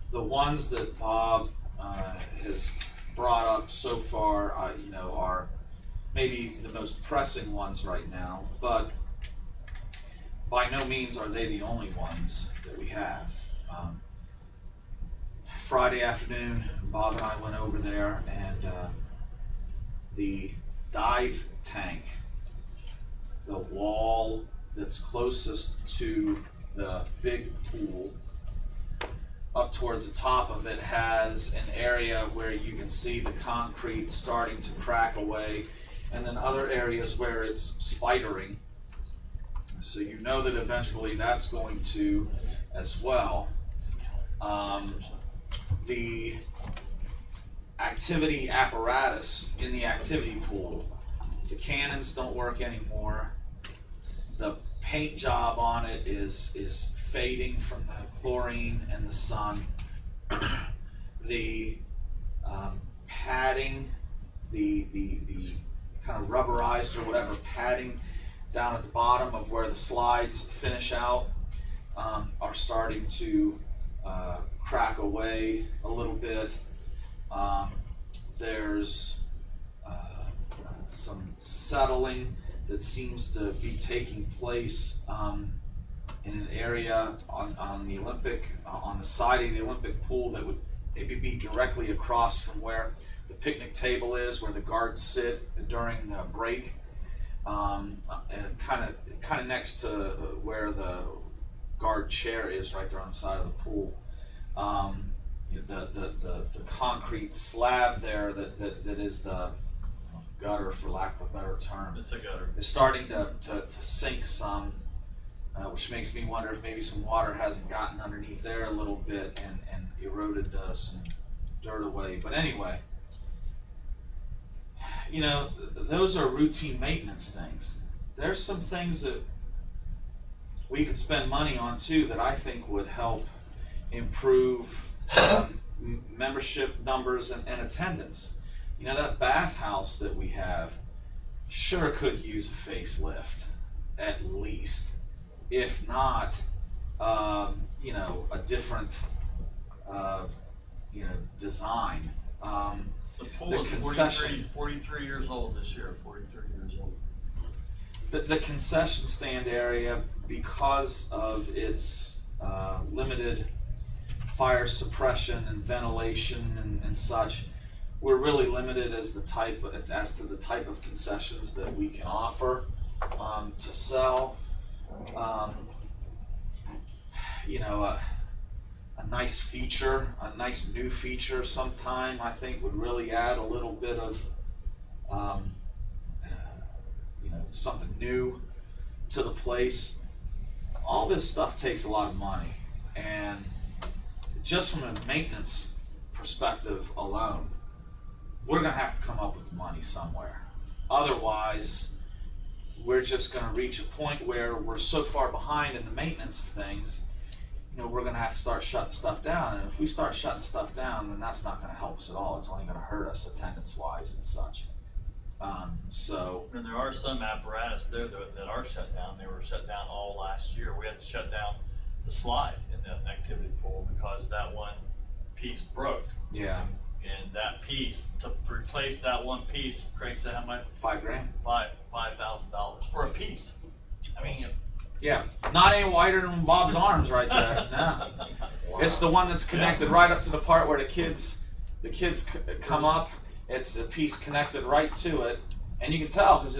D: The ones that Bob has brought up so far, are maybe the most pressing ones right now, but by no means are they the only ones that we have. Friday afternoon, Bob and I went over there, and the dive tank, the wall that's closest to the big pool, up towards the top of it, has an area where you can see the concrete starting to crack away, and then other areas where it's spidering. So you know that eventually that's going to as well. The activity apparatus in the activity pool, the cannons don't work anymore. The paint job on it is fading from the chlorine and the sun. The padding, the kind of rubberized or whatever padding down at the bottom of where the slides finish out are starting to crack away a little bit. There's some settling that seems to be taking place in an area on the Olympic, on the side of the Olympic pool that would maybe be directly across from where the picnic table is, where the guards sit during break, and kind of next to where the guard chair is, right there on the side of the pool. The concrete slab there that is the gutter, for lack of a better term,
C: It's a gutter.
D: is starting to sink some, which makes me wonder if maybe some water hasn't gotten underneath there a little bit and eroded some dirt away. But anyway, you know, those are routine maintenance things. There's some things that we could spend money on too that I think would help improve membership numbers and attendance. You know, that bathhouse that we have sure could use a facelift, at least. If not, you know, a different, you know, design.
C: The pool
D: The
C: is
D: concession-
C: 43 years old this year, 43 years old.
D: The concession stand area, because of its limited fire suppression and ventilation and such, we're really limited as to the type of concessions that we can offer to sell. You know, a nice feature, a nice new feature sometime, I think would really add a little bit of you know, something new to the place. All this stuff takes a lot of money, and just from a maintenance perspective alone, we're gonna have to come up with money somewhere. Otherwise, we're just gonna reach a point where we're so far behind in the maintenance of things, you know, we're gonna have to start shutting stuff down. And if we start shutting stuff down, then that's not gonna help us at all. It's only gonna hurt us attendance-wise and such. So,
C: And there are some apparatus there that are shut down. They were shut down all last year. We had to shut down the slide in the activity pool because that one piece broke.
D: yeah,
C: And that piece, to replace that one piece, Craig said how much?
D: $5,000.
C: $5,000 for a piece. I mean,
D: Yeah, not any wider than Bob's arms right there. No, it's the one that's connected right up to the part where the kids come up. It's a piece connected right to it, and you can tell because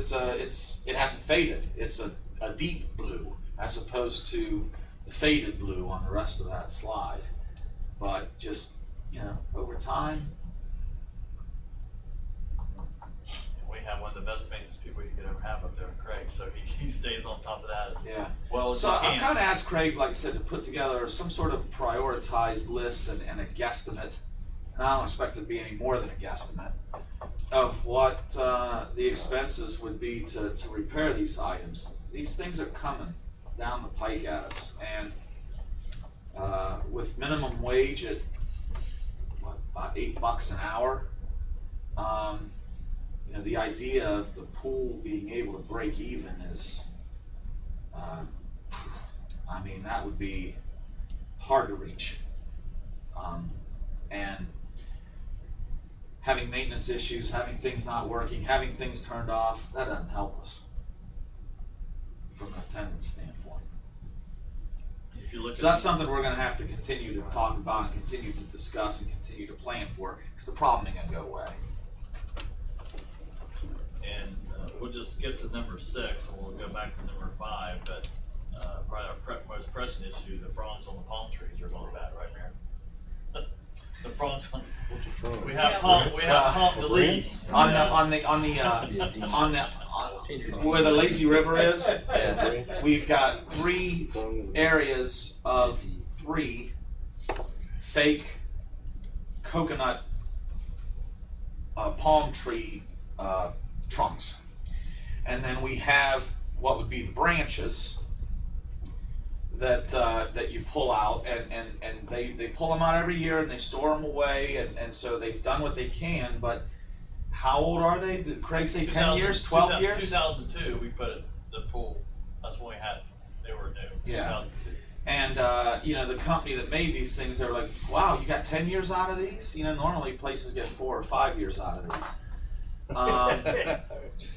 D: it hasn't faded. It's a deep blue as opposed to the faded blue on the rest of that slide. But just, you know, over time,
C: we have one of the best maintenance people you could ever have up there, Craig. So he stays on top of that as
D: yeah.
C: well as
D: So
C: he
D: I've
C: can.
D: kind of asked Craig, like I said, to put together some sort of prioritized list and a guesstimate. And I don't expect it to be any more than a guesstimate of what the expenses would be to repair these items. These things are coming down the pike at us, and with minimum wage at about $8 an hour, you know, the idea of the pool being able to break even is, I mean, that would be hard to reach, and having maintenance issues, having things not working, having things turned off, that doesn't help us from an attendance standpoint.
C: If you look
D: So
C: at
D: that's something we're gonna have to continue to talk about and continue to discuss and continue to plan for, because the problem ain't gonna go away.
C: and we'll just skip to number 6 and we'll go back to number 5. But probably our most pressing issue, the fronds on the palm trees are going bad right now. The fronds on, we have palm the leaves.
D: On where the lazy river is, we've got 3 areas of 3 fake coconut palm tree trunks, and then we have what would be the branches that you pull out, and they pull them out every year and they store them away, and so they've done what they can. But how old are they? Did Craig say 10 years, 12 years?
C: 2002, we put the pool. That's when we had. They were new.
D: Yeah.
C: 2002.
D: And you know, the company that made these things, they were like, "Wow, you got 10 years out of these." You know, normally places get 4 or 5 years out of these.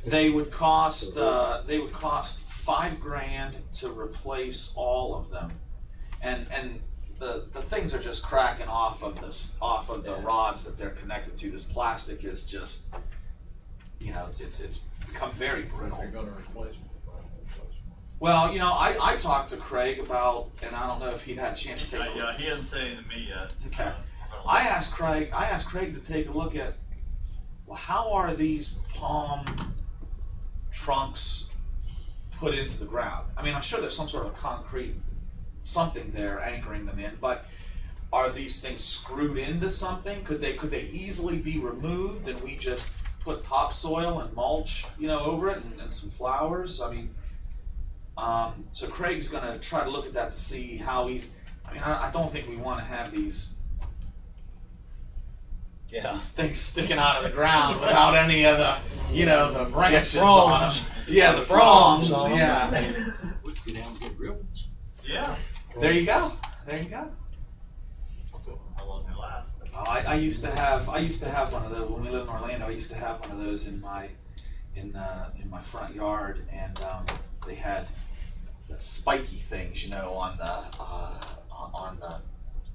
D: They would cost $5,000 to replace all of them, and the things are just cracking off of the rods that they're connected to. This plastic is just, you know, it's become very brittle.
E: If you're gonna replace them.
D: Well, you know, I talked to Craig about, and I don't know if he'd had a chance to take a look.
C: Yeah, he hasn't said anything to me yet.
D: Okay. I asked Craig to take a look at, well, how are these palm trunks put into the ground? I mean, I'm sure there's some sort of concrete something there anchoring them in, but are these things screwed into something? Could they easily be removed and we just put topsoil and mulch, you know, over it and some flowers? I mean, so Craig's gonna try to look at that to see how he's. I mean, I don't think we want to have these things sticking out of the ground without any of the, you know, the branches on them. Yeah, the fronds. Yeah.
I: We could get down and get real ones.
C: Yeah.
D: There you go. There you go.
C: How long they last?
D: Oh, I used to have one of those when we lived in Orlando. I used to have one of those in my front yard, and they had the spiky things, you know, on the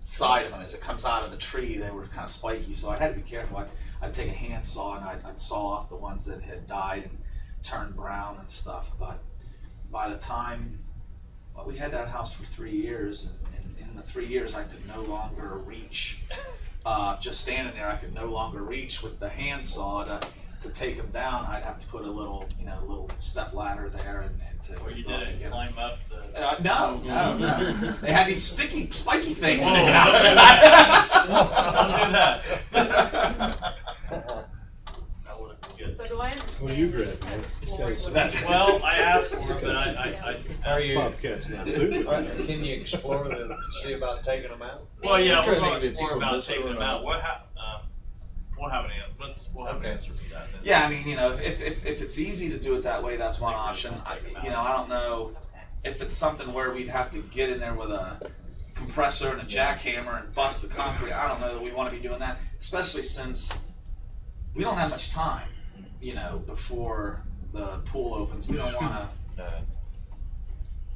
D: side of them as it comes out of the tree. They were kind of spiky, so I had to be careful. I'd take a handsaw and I'd saw off the ones that had died and turned brown and stuff. But by the time, well, we had that house for 3 years, and in the 3 years I could no longer reach. Just standing there, I could no longer reach with the handsaw to take them down. I'd have to put a little step ladder there and to.
C: Well, you didn't climb up the.
D: No. They had these sticky, spiky things sticking out.
C: Don't do that. That would have been good.
K: So do I understand?
B: Well, you
K: that
B: grab
K: kind of
B: it.
K: exploring what-
D: That's
C: Well, I asked for it, but I
E: Are you,
B: Bobcats now, stupid.
E: can you explore see about taking them out?
C: well, yeah, we're
E: Sure,
C: going to
E: maybe
C: explore
E: people
C: about
E: miss it
C: taking
E: or
C: them
E: not.
C: out. We'll have an
E: Okay.
C: answer for that then.
D: Yeah, I mean, you know, if it's easy to do it that way, that's one option. You know, I don't know
K: Okay.
D: if it's something where we'd have to get in there with a compressor and a jackhammer and bust the concrete. I don't know that we want to be doing that, especially since we don't have much time, you know, before the pool opens. We don't want to.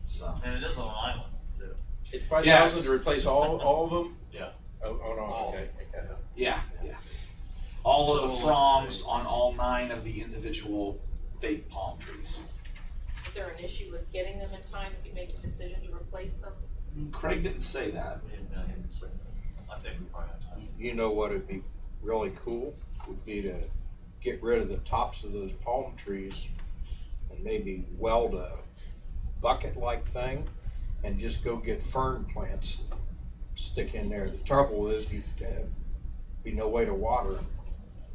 D: So.
C: And it is on an island too.
E: It's 5,000
D: Yes.
E: to replace all of them?
C: Yeah.
E: Oh, no,
C: All.
E: okay.
D: Yeah. All of the
C: So,
D: fronds on all 9 of the individual fake palm trees.
K: Is there an issue with getting them in time if you make the decision to replace them?
D: Craig didn't say that.
C: I think we probably have time.
F: You know what would be really cool would be to get rid of the tops of those palm trees and maybe weld a bucket-like thing and just go get fern plants, stick in there. The trouble is you'd be no way to water them,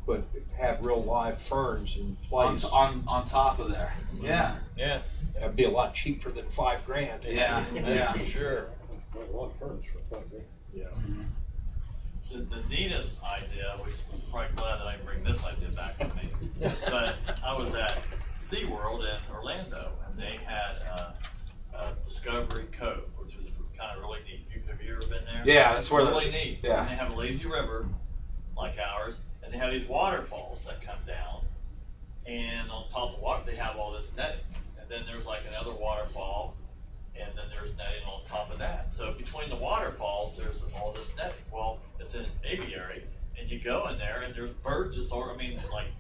F: but have real live ferns in place.
D: On top of there. Yeah.
E: Yeah,
F: That'd be a lot cheaper than $5,000.
D: Yeah.
E: that's for sure.
B: Quite a lot of ferns for $5,000.
F: Yeah.
C: The neatest idea, which I'm probably glad that I bring this idea back with me, but I was at SeaWorld in Orlando, and they had a Discovery Cove, which was kind of really neat. Have you ever been there?
D: Yeah, that's where
C: really neat.
D: yeah.
C: And they have a lazy river like ours, and they have these waterfalls that come down, and on top of the water they have all this netting, and then there's like another waterfall, and then there's netting on top of that. So between the waterfalls there's all this netting. Well, it's an aviary, and you go in there and there's birds like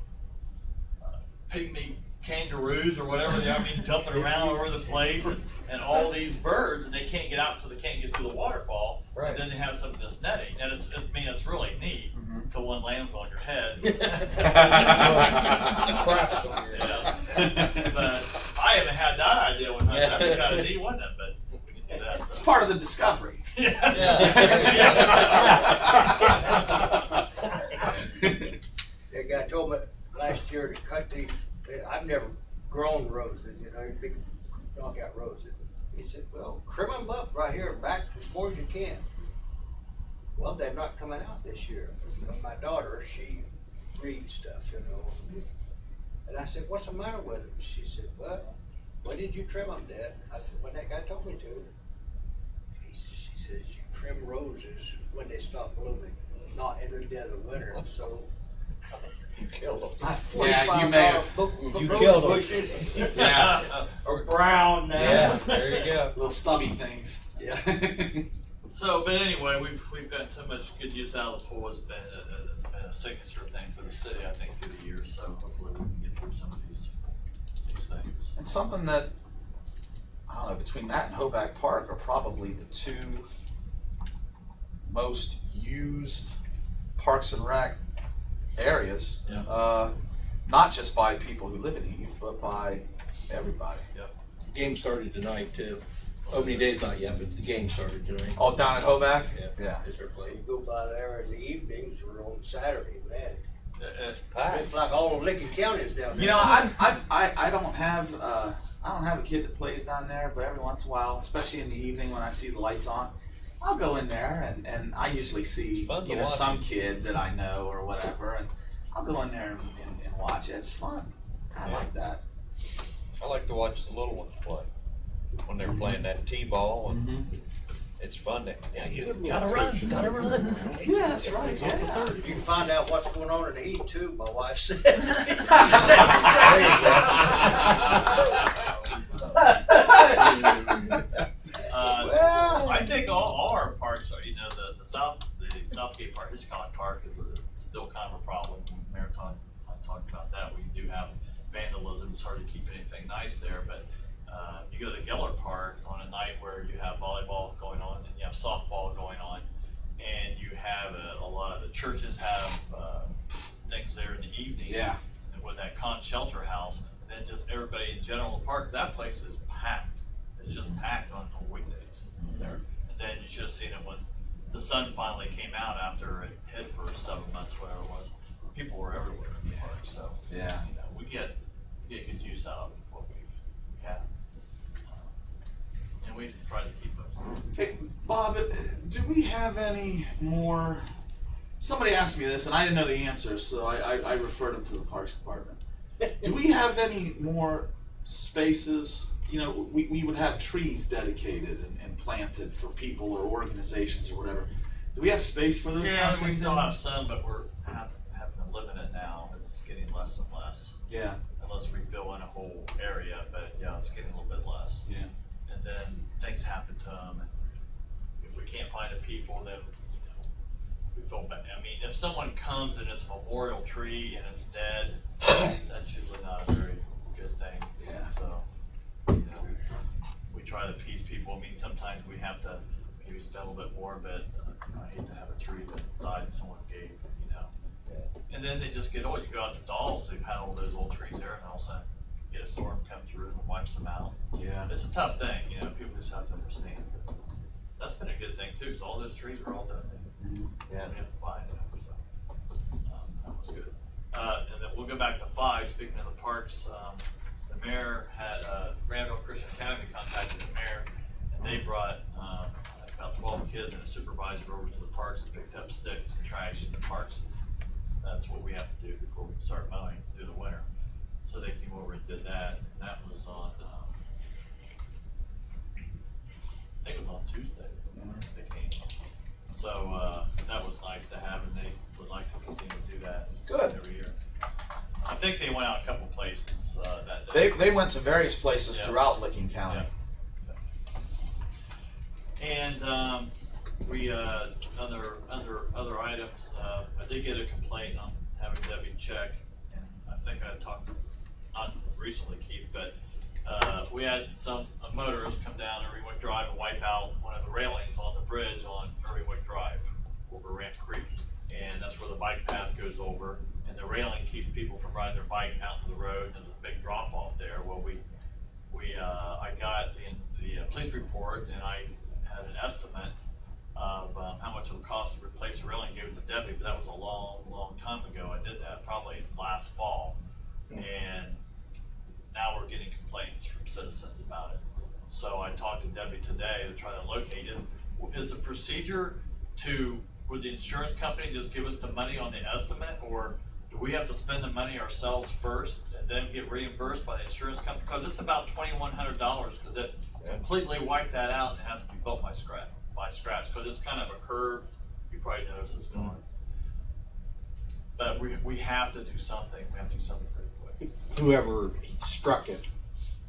C: pygmy kangaroos or whatever they are, jumping around over the place, and all these birds, and they can't get out because they can't get through the waterfall.
E: Right.
C: And then they have some of this netting, and it's really neat until one lands on your head.
E: Craps on your
C: Yeah. But I haven't had that idea one time. That'd be kind of neat, wouldn't it? But we can do that.
D: It's
C: So.
D: part of the discovery.
H: A guy told me last year to cut these, I've never grown roses, big knockout roses. He said, well, trim them up right here back as far as you can. Well, they're not coming out this year. My daughter, she reads stuff, you know. And I said, what's the matter with them? She said, well, when did you trim them, Dad? I said, when that guy told me to. She says, you trim roses when they stop blooming, not in the dead of winter. So
E: You killed them.
D: Yeah, you may have.
E: You
H: rose
E: killed 'em.
H: bushes.
D: Yeah,
H: Are brown now.
E: Yeah, there you go.
D: little stubby things.
H: Yeah.
C: So, but anyway, we've gotten so much good use out of the pool. It's been a signature thing for the city, I think, through the years. So hopefully we can get through some of these things.
D: And something that, I don't know, between that and Hoback Park are probably the two most used Parks and Rec areas.
C: Yeah.
D: Not just by people who live in Heath, but by everybody.
C: Yep.
E: Game started tonight too. Opening day's not yet, but the game started tonight.
D: Oh, down at Hoback?
E: Yeah.
D: Yeah.
E: Is there play?
H: You go by there in the evenings or on Saturday, man.
C: It's
H: It's like all of Lincoln County is down there.
D: You know, I don't have a kid that plays down there, but every once in a while, especially in the evening when I see the lights on, I'll go in there and I usually see
E: It's fun to watch.
D: some kid that I know or whatever, and I'll go in there and watch it. It's fun. I like that.
G: I like to watch the little ones play when they're playing that T-ball, and it's fun to. Yeah, you gotta run.
D: Yeah, that's right. Yeah.
H: You can find out what's going on in the heat too, my wife said.
C: I think all our parks are, you know, the Southgate Park, Hitchcock Park is still kind of a problem. Mayor talked about that. We do have vandalism. It's hard to keep anything nice there, but you go to Geller Park on a night where you have volleyball going on and you have softball going on, and you have a lot of the churches have things there in the evenings.
D: Yeah.
C: And with that con shelter house, and then just everybody in general park, that place is packed. It's just packed on weekdays there. And then you should have seen it when the sun finally came out after it hit for 7 months, whatever it was. People were everywhere in the park, so
D: Yeah.
C: you know, we get good use out of what we have, and we try to keep up.
D: Hey, Bob, do we have any more? Somebody asked me this, and I didn't know the answer, so I referred them to the Parks Department. Do we have any more spaces? You know, we would have trees dedicated and planted for people or organizations or whatever. Do we have space for those kind
C: Yeah,
D: of
C: we
D: things?
C: still have some, but we're having to limit it now. It's getting less and less.
D: Yeah.
C: Unless we fill in a whole area, but yeah, it's getting a little bit less.
D: Yeah.
C: And then things happen to them, and if we can't find the people, then you know, we feel bad. I mean, if someone comes and it's a memorial tree and it's dead, that's usually not a very good thing.
D: Yeah.
C: So, you know, we try to appease people. I mean, sometimes we have to maybe spend a little bit more, but I hate to have a tree that died and someone gave, you know. And then they just get old. You go out to Dolls, they've had all those old trees there, and all of a sudden you get a storm come through and wipes them out.
D: Yeah.
C: It's a tough thing, you know, people just have to understand. That's been a good thing too, so all those trees are all done.
D: Yeah.
C: We have to buy them, so, that was good. And then we'll go back to 5, speaking of the parks, the mayor had, Granville Christian Academy contacted the mayor, and they brought, about 12 kids and a supervisor over to the parks and picked up sticks and trash in the parks. That's what we have to do before we can start mowing through the winter. So they came over and did that, and that was on, I think it was on Tuesday, they came. So, that was nice to have, and they would like to continue to do that.
D: Good.
C: Every year. I think they went out a couple places, that day.
D: They went to various places
C: Yeah.
D: throughout Licking County.
C: And we other items. I did get a complaint on having Debbie check, and I think I talked not recently, Keith, but we had some motorists come down Irvingwick Drive and wipe out one of the railings on the bridge on Irvingwick Drive over Ramp Creek, and that's where the bike path goes over. And the railing keeps people from riding their bike out to the road. And there's a big drop off there. Well, I got the police report, and I had an estimate of how much it would cost to replace the railing. Gave it to Debbie, but that was a long time ago. I did that probably last fall, and now we're getting complaints from citizens about it. So I talked to Debbie today to try to locate, is the procedure would the insurance company just give us the money on the estimate, or do we have to spend the money ourselves first and then get reimbursed by the insurance company? Cause it's about $2,100, cause it completely wiped that out and it has to be built by scratch, cause it's kind of a curve, you probably noticed it's going. But we have to do something, pretty quick.
F: Whoever struck it,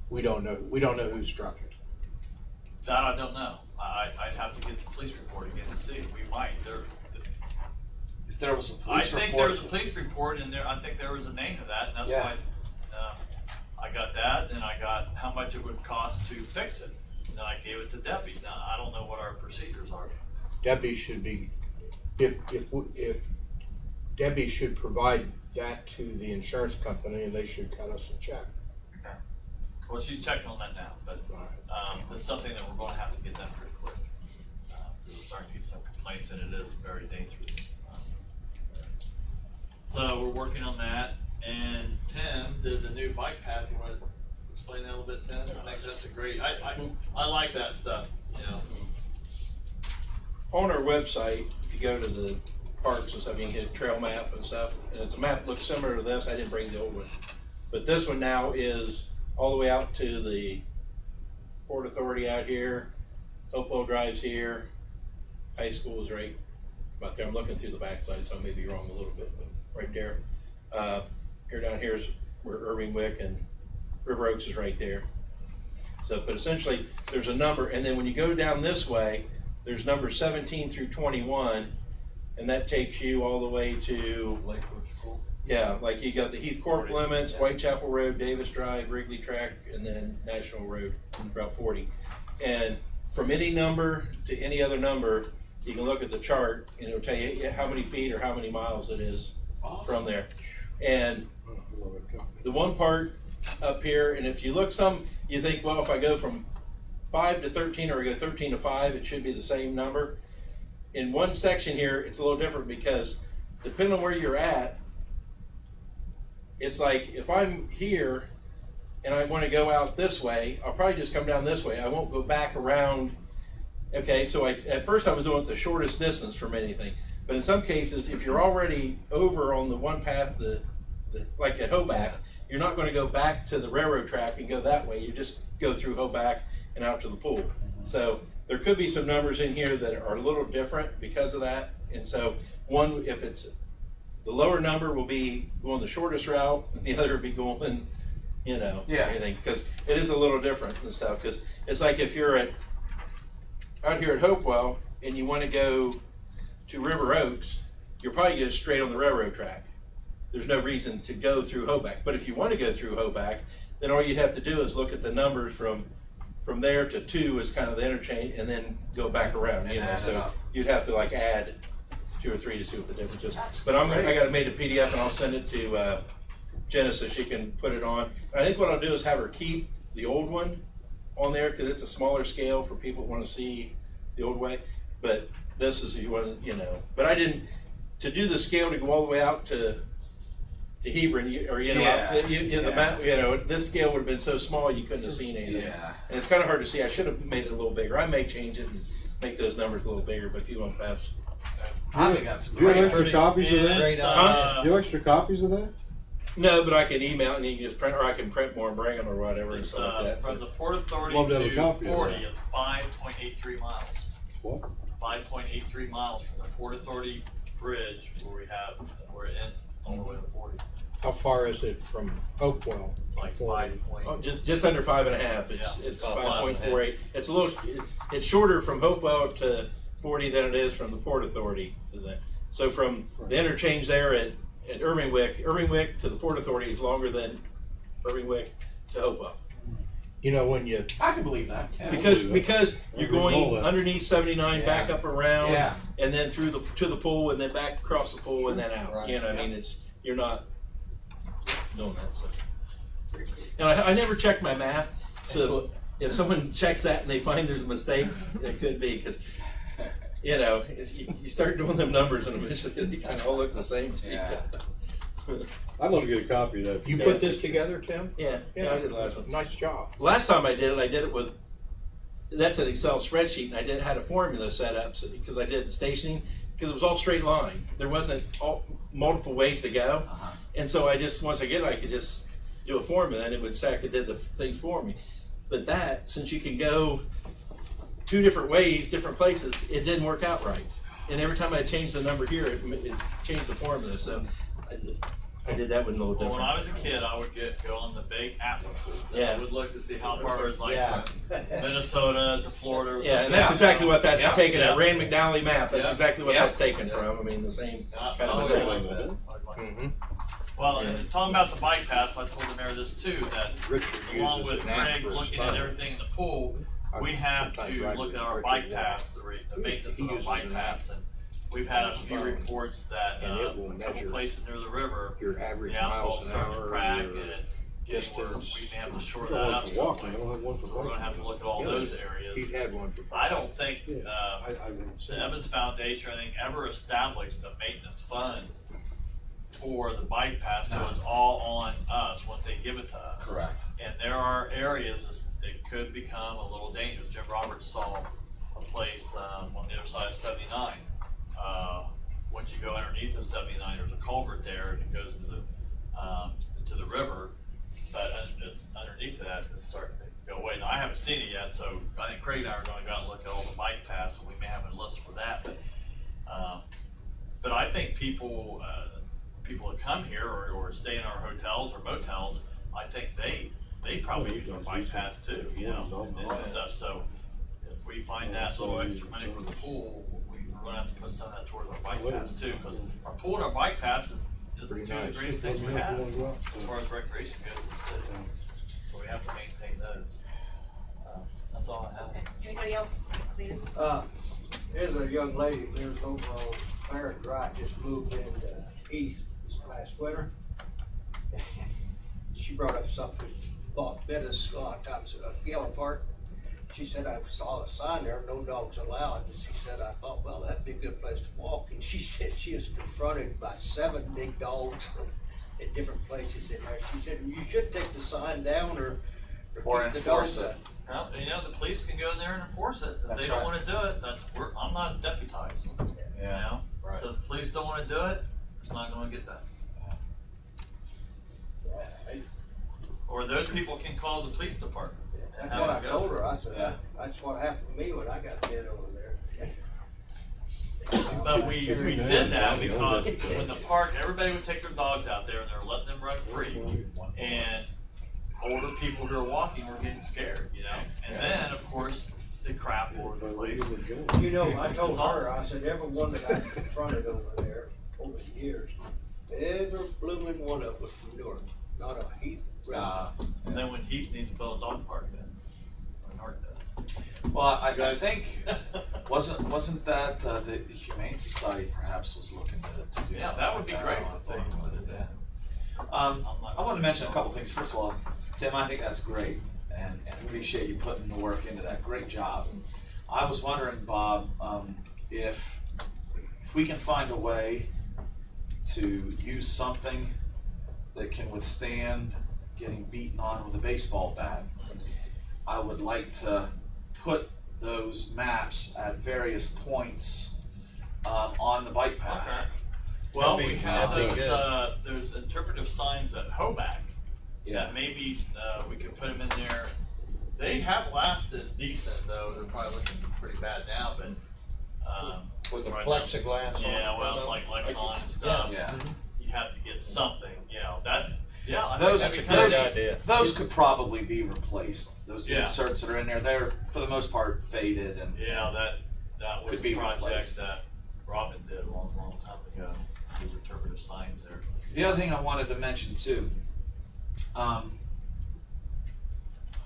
F: we don't know who struck it.
C: That I don't know. I'd have to get the police report again to see. We might.
D: If there was a
C: I
D: police
C: think there
D: report,
C: was a police report in there. I think there was a name to that, and that's
D: Yeah.
C: why I got that, and I got how much it would cost to fix it. And then I gave it to Debbie. Now I don't know what our procedures are.
F: Debbie should be, if Debbie should provide that to the insurance company and they should cut us a check.
C: Okay. Well, she's checking on that now, but it's something that we're going to have to get done pretty quick. We're starting to get some complaints, and it is very dangerous. So we're working on that. And Tim did the new bike path. You want to explain that a little bit, Tim? I think that's a great. I like that stuff. You know.
E: On our website, if you go to the parks and stuff, you can hit trail map and stuff, and it's a map that looks similar to this. I didn't bring the old one, but this one now is all the way out to the Port Authority out here. Hopewell Drive's here. High school is right about there. I'm looking through the backside, so I may be wrong a little bit, but right there. Here down here is where Irving Wick and River Oaks is right there. So, but essentially, there's a number, and then when you go down this way, there's number 17 through 21, and that takes you all the way to
D: Lakewood School.
E: yeah, like you got the Heath Court limits, Whitechapel Road, Davis Drive, Wrigley Track, and then National Road, Route 40. And from any number to any other number, you can look at the chart and it'll tell you how many feet or how many miles it is from there. And the one part up here, and if you look you think, well, if I go from 5 to 13 or I go 13 to 5, it should be the same number. In one section here, it's a little different because depending on where you're at, it's like if I'm here and I want to go out this way, I'll probably just come down this way. I won't go back around. Okay, so at first I was doing the shortest distance from anything. But in some cases, if you're already over on the one path, like at Hoback, you're not going to go back to the railroad track and go that way. You just go through Hoback and out to the pool. So there could be some numbers in here that are a little different because of that. And so one, if it's the lower number will be going the shortest route, and the other will be going, everything, because it is a little different and stuff. Because it's like if you're out here at Hopewell and you want to go to River Oaks, you're probably go straight on the railroad track. There's no reason to go through Hoback. But if you want to go through Hoback, then all you'd have to do is look at the numbers from there to 2 is kind of the interchange, and then go back around. So you'd have to like add 2 or 3 to see what the difference is. But I got it made a PDF and I'll send it to Jenna so she can put it on. And I think what I'll do is have her keep the old one on there because it's a smaller scale for people who want to see the old way. But this is you want But I didn't to do the scale to go all the way out to Hebron the map. This scale would have been so small you couldn't have seen anything.
D: Yeah.
E: And it's kind of hard to see. I should have made it a little bigger. I may change it and make those numbers a little bigger. But if you want perhaps.
D: I think that's
B: Do you have
D: great.
B: extra copies of that?
C: It's,
B: Do you have extra copies of that?
E: No, but I can email it and you can just print, or I can print more and bring them or whatever and
C: It's
E: stuff like that.
C: from the Port Authority
B: Love to have a
C: to
B: copy of
C: 40
B: that.
C: is 5.83 miles.
B: What?
C: 5.83 miles from the Port Authority Bridge where it ends all the way to 40.
F: How far is it from Hopewell?
C: It's like 5 point.
E: Oh, just under 5.5. It's 5.48. It's a little. It's shorter from Hopewell to 40 than it is from the Port Authority to that. So from the interchange there at Irving Wick to the Port Authority is longer than Irving Wick to Hopewell.
F: When you
D: I can believe that. Yeah.
E: Because you're going
B: Roll that.
E: underneath 79,
D: Yeah.
E: back up around,
D: Yeah.
E: and then through to the pool, and then back across the pool, and then out.
D: Right.
E: I mean, you're not doing that. So, and I never check my math. So if someone checks that and they find there's a mistake, it could be because you start doing them numbers and eventually they kind of all look the same to you.
D: Yeah.
B: I'd love to get a copy of that.
F: put this together, Tim?
E: Yeah, I did last one.
F: Nice job.
E: Last time I did it with
F: that's an Excel spreadsheet, and I had a formula set up because I did stationing, because it was all straight line. There wasn't multiple ways to go. And so I just, once I get it, I could just do a formula and it did the thing for me. But that, since you can go 2 different ways, different places, it didn't work out right. And every time I changed the number here, it changed the formula. So I did that one a little
C: Well, when
F: different.
C: I was a kid, I would go on the big atlases. And
F: Yeah.
C: I would look to see how far it was, like
F: Yeah.
C: from Minnesota to Florida. Or
F: Yeah,
C: something.
F: and that's exactly what that's
D: Yeah.
F: taken.
C: Yeah.
F: That Rand McNally map. That's
C: Yeah.
F: exactly what
D: Yeah.
F: that's taken from. I mean, the same
C: Yeah,
F: kind
C: I
F: of a
C: always
F: thing.
C: liked that. I always liked that.
F: Mhm.
C: Well,
F: Yeah.
C: and talking about the bike pass, I told the mayor this too, that
A: Richard
C: along
A: uses
C: with
A: an app
C: Greg
A: for his
C: looking at
A: phone.
C: everything in the pool, we have
A: sometimes
C: to
A: ride
C: look
A: with
C: at our
A: Richard
C: bike
A: Walk.
C: pass, the maintenance
A: He
C: of our
A: uses
C: bike
A: an
C: pass, and we've had a few
A: phone.
C: reports that
A: And it will
C: a couple
A: measure
C: places near the river,
A: your average
C: the
A: miles
C: asphalt's
A: an
C: starting to
A: hour,
C: crack,
A: your
C: and it's getting where
A: distance.
C: we may have to shore
B: I got
C: that
B: one
C: up
B: for
C: some
B: walking, I
C: way.
B: don't have one for
C: So we're gonna have to look at all
A: Yeah.
C: those areas.
A: He'd had one for.
C: I don't think,
B: Yeah. I wouldn't say.
C: the Evans Foundation, I think, ever established a maintenance fund for the bike pass, so it's all on us once they give it to us.
D: Correct.
C: And there are areas that could become a little dangerous. Jim Roberts saw a place, on the other side of 79. Once you go underneath the 79, there's a culvert there, and it goes into the river, but it's underneath that, it's starting to go away. Now, I haven't seen it yet, so I think Craig and I are gonna go out and look at all the bike paths, and we may have a list for that, but I think people that come here or stay in our hotels or motels, I think they probably use our bike pass too, you know, and stuff. So if we find that little extra money from the pool, we're gonna have to put some of that towards our bike pass too, because our pool and our bike pass is the two of the greatest things we have as far as recreation goes in the city. So we have to maintain those. That's all I have.
K: Okay, anybody else, Cletus?
H: There's a young lady that lives over on Barron Drive, just moved into East this last winter. She brought up something, bought Bettis a lot of times at Yellow Park. She said, I saw a sign there, no dogs allowed. And she said, I thought, well, that'd be a good place to walk. And she said she was confronted by 7 big dogs at different places in there. She said, you should take the sign down or keep the
D: enforce
H: dogs
D: it.
H: out.
C: Well, you know, the police can go in there and enforce it. If
D: That's
C: they don't
D: right.
C: wanna do it, I'm not deputized, you know?
D: right.
C: So if the police don't wanna do it, it's not gonna get done. Or those people can call the police department.
H: That's
C: Have
H: what
C: it
H: I
C: go.
H: told her. I said,
D: Yeah.
H: that's what happened to me when I got dead over there.
C: But we did that because when the park, everybody would take their dogs out there and they were letting them run free. And older people who are walking were getting scared, you know? And then, of course, the crap all over the place.
H: You know, I told her, I said, everyone that I confronted over there over the years, every blooming one of us from Newark, not a Heath resident.
C: And then when Heath needs to build a dog park then. when North does.
D: Well, I think, wasn't that, the Humane Society perhaps was looking to do something?
C: Yeah, that would be
D: like
C: great
D: on
C: if they
D: farm.
C: would have done.
D: I want to mention a couple things. First of all, Tim, I think that's great, and appreciate you putting the work into that. Great job. I was wondering, Bob, if we can find a way to use something that can withstand getting beaten on with a baseball bat. I would like to put those maps at various points on the bike path.
C: Okay. Well,
E: That'd be-
C: we have
E: that'd be
C: those interpretive signs at Hoback.
D: Yeah.
C: That maybe, we could put them in there. They have lasted decent though, they're probably looking pretty bad now, but,
E: With the
C: right now-
E: plexiglass on
C: Yeah, well, it's like Lexon and stuff.
D: Yeah.
C: You have to get something, you know, that's, yeah, I
D: Those,
C: think that'd be
E: a
C: kind
E: good
C: of,
E: idea.
D: those could probably be replaced. Those
C: Yeah.
D: inserts that are in there, they're for the most part faded and
C: yeah, that was
D: Could
C: a
D: be
C: project
D: replaced.
C: that Robin did a long time ago. Those interpretive signs there.
D: the other thing I wanted to mention too, I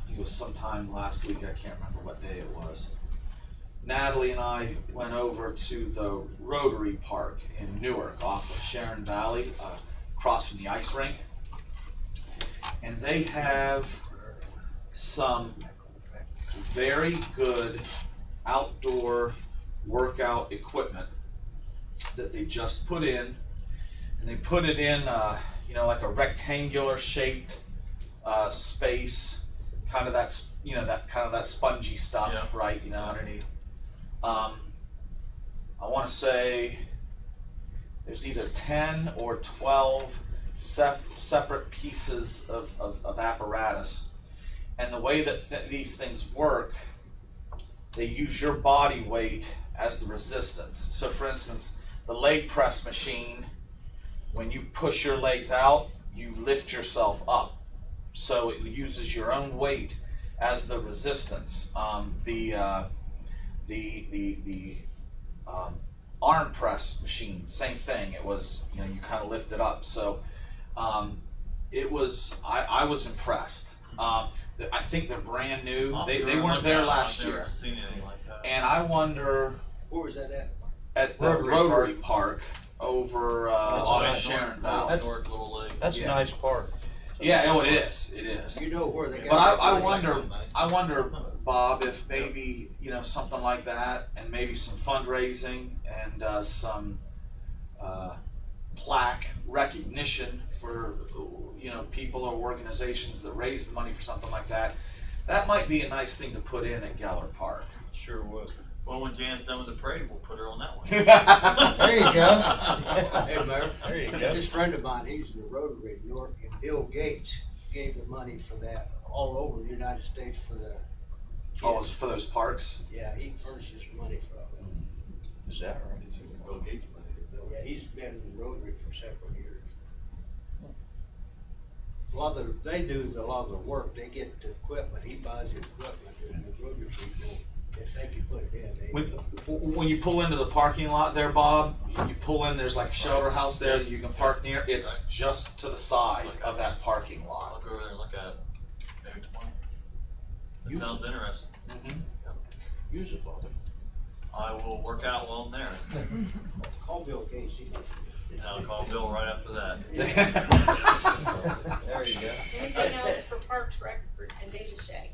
D: think it was sometime last week, I can't remember what day it was. Natalie and I went over to the Rotary Park in Newark off of Sharon Valley, across from the ice rink. And they have some very good outdoor workout equipment that they just put in. And they put it in, like a rectangular shaped space, kind of that you know, that kind of that spongy stuff,
C: Yeah.
D: right? You know, underneath. I want to say there's either 10 or 12 separate pieces of apparatus, and the way that these things work, they use your body weight as the resistance. So, for instance, the leg press machine, when you push your legs out, you lift yourself up. So it uses your own weight as the resistance. The arm press machine, same thing. It was, you know, you kind of lift it up. So it was. I was impressed. I think they're brand new. They weren't there last year.
C: I've never seen anything like that.
D: And I wonder,
H: Where was that at?
D: at the Rotary Park over off
G: nice.
D: Sharon
C: North
D: Valley.
C: Little League.
G: That's a
D: Yeah.
G: nice park.
D: Yeah, oh, it is. It is.
H: You know where they got.
D: But I
H: that?
D: wonder, Bob, if maybe, you know, something like that, and maybe some fundraising and some plaque recognition for, you know, people or organizations that raise the money for something like that. That might be a nice thing to put in at Geller Park.
G: Sure would.
C: Well, when Jan's done with the parade, we'll put her on that one.
G: There you go.
H: Hey, Mayor.
G: There you go.
H: This friend of mine, he's in the Rotary in York, and Bill Gates gave the money for that all over the United States for the kids.
D: Oh, it's for those parks?
H: Yeah, he furnishes money for it.
G: Is that right?
C: Bill Gates money.
H: Yeah, he's been in the Rotary for several years. A lot of they do a lot of the work. They get the equipment. He buys the equipment, and the Rotary people, if they can put it in, they.
D: When you pull into the parking lot there, Bob, you pull in, there's like a shelter house there that you can park near. It's just to the side of that parking
C: I'll
D: lot.
C: go over there and look at it. Maybe tomorrow. That
G: Use
C: sounds interesting.
G: Use it, Bobby.
C: I will work out while I'm there.
H: Call Bill Gates. He knows.
C: And I'll call Bill right after that.
G: There you go.
K: Anything else for Parks, Rec, and David Shea?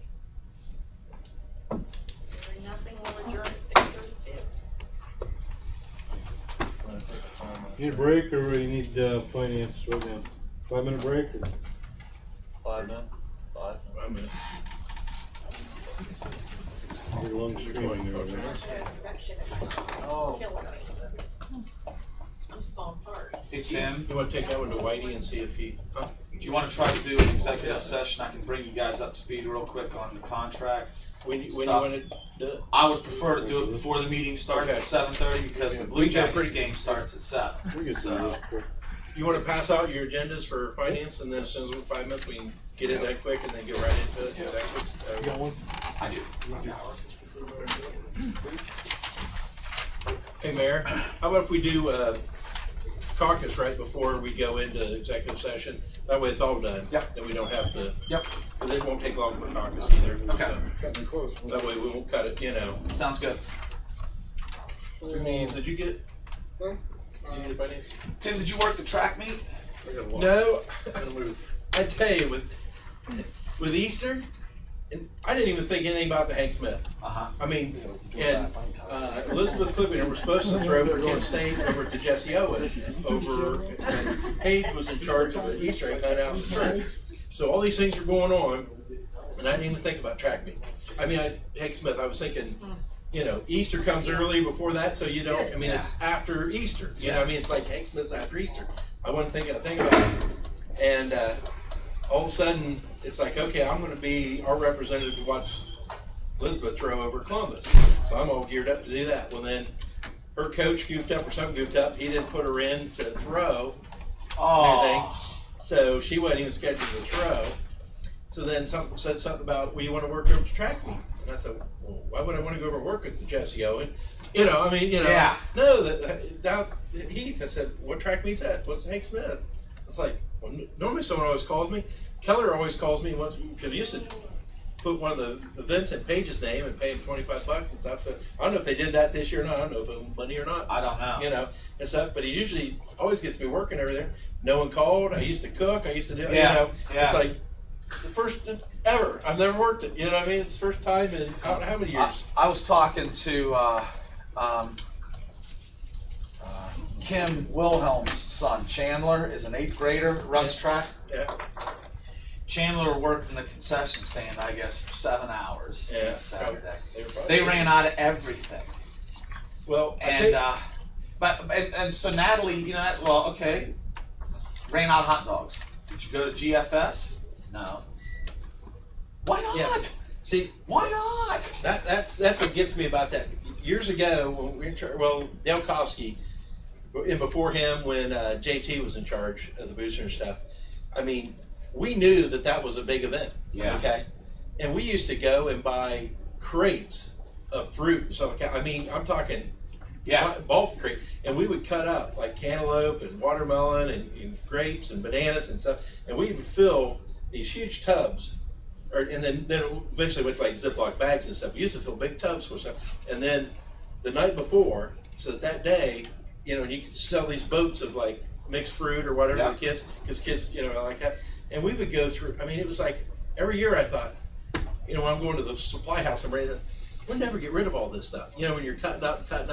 K: Hearing nothing, we'll adjourn at 6:32.
B: Need a break or we need finance right now? 5-minute break? Or?
G: 5 minutes. 5.
E: 5 minutes.
B: Your long screen there. Right?
K: That shit is
H: Oh.
K: killing me. I'm just falling apart.
D: Hey, Tim,
E: You wanna take that one to Whitey and see if he, huh?
D: do you want to try to do an executive session? I can bring you guys up to speed real quick on the contract.
E: When you
D: Stuff.
E: wanna do it?
D: I would prefer to do it before the meeting starts
E: Okay.
D: at 7:30 because the
E: We
D: Blue
E: got
D: Jackets
E: pretty-
D: game starts at 7.
B: We can do
D: So,
B: this quick.
E: You wanna pass out your agendas for finance, and then as soon as we're 5 minutes, we can get it that quick and then get right into it? Is that quick?
B: You got one?
D: I do.
E: Hey, Mayor, how about if we do, caucus right before we go into executive session? That way it's all done.
D: Yep.
E: And we don't have to,
D: Yep.
E: cause it won't take long for caucus either.
D: Okay.
B: Cutting close.
E: That way we won't cut it, you know.
D: Sounds good.
E: Did you get? You get finance?
D: Tim, did you work the track meet?
E: No, I tell you, with Easter, and I didn't even think anything about the Hank Smith.
D: Uh-huh.
E: I mean, and Elizabeth Clipping were supposed to throw for Kent State over to Jesse Owen over, and Paige was in charge of the Easter egg hunt out in the track. So all these things are going on, and I didn't even think about track meet. I mean, Hank Smith, I was thinking, you know, Easter comes early before that, so you don't, I mean, it's after Easter. You know, I mean, it's like Hank Smith's after Easter. I wasn't thinking a thing about it. And all of a sudden, it's like, okay, I'm going to be our representative to watch Elizabeth throw over Columbus. So I'm all geared up to do that. Well, then her coach goofed up or something goofed up. He didn't put her in to throw anything. So she wasn't even scheduled to throw. So then something said something about, well, you want to work over to track meet? And I said, well, why would I want to go over and work with the Jesse Owen? You know, I mean, you know,
D: Yeah.
E: no, down Heath. I said, what track meet's that? What's Hank Smith? It's like, well, normally someone always calls me. Keller always calls me once because he used to put one of the events in Paige's name and pay him $25 and stuff. So I don't know if they did that this year or not. I don't know if it was money or not.
D: I don't know.
E: You know, and stuff. But he usually always gets me working over there. No one called. I used to cook. I used to do.
D: Yeah,
E: You know,
D: yeah.
E: it's like the first ever. I've never worked it. You know what I mean? It's the first time in I don't know how many years.
D: I was talking to Kim Wilhelm's son, Chandler, is an 8th grader, runs track.
E: Yeah.
D: Chandler worked in the concession stand, I guess, for 7 hours
E: Yeah,
D: Saturday.
E: probably-
D: They ran out of everything.
F: Well,
D: And and so Natalie, you know, well, okay, ran out of hot dogs. Did you go to GFS? No. Why not?
E: Yeah. See,
D: Why not?
E: that's what gets me about that. Years ago, when we were in charge, well, Dale Kosky, and before him, when JT was in charge of the booster and stuff, I mean, we knew that was a big event.
D: Yeah.
E: Okay. And we used to go and buy crates of fruit. So, I mean, I'm talking bulk crate, and we would cut up like cantaloupe and watermelon and grapes and bananas and stuff, and we would fill these huge tubs. And then eventually went like Ziploc bags and stuff. We used to fill big tubs for stuff. And then the night before, so that day, you know, you could sell these boats of like mixed fruit or whatever to the kids, because kids, you know, like that. And we would go through, I mean, it was like every year I thought, you know, when I'm going to the supply house, I'm ready to, we'll never get rid of all this stuff. You know, when you're cutting up, and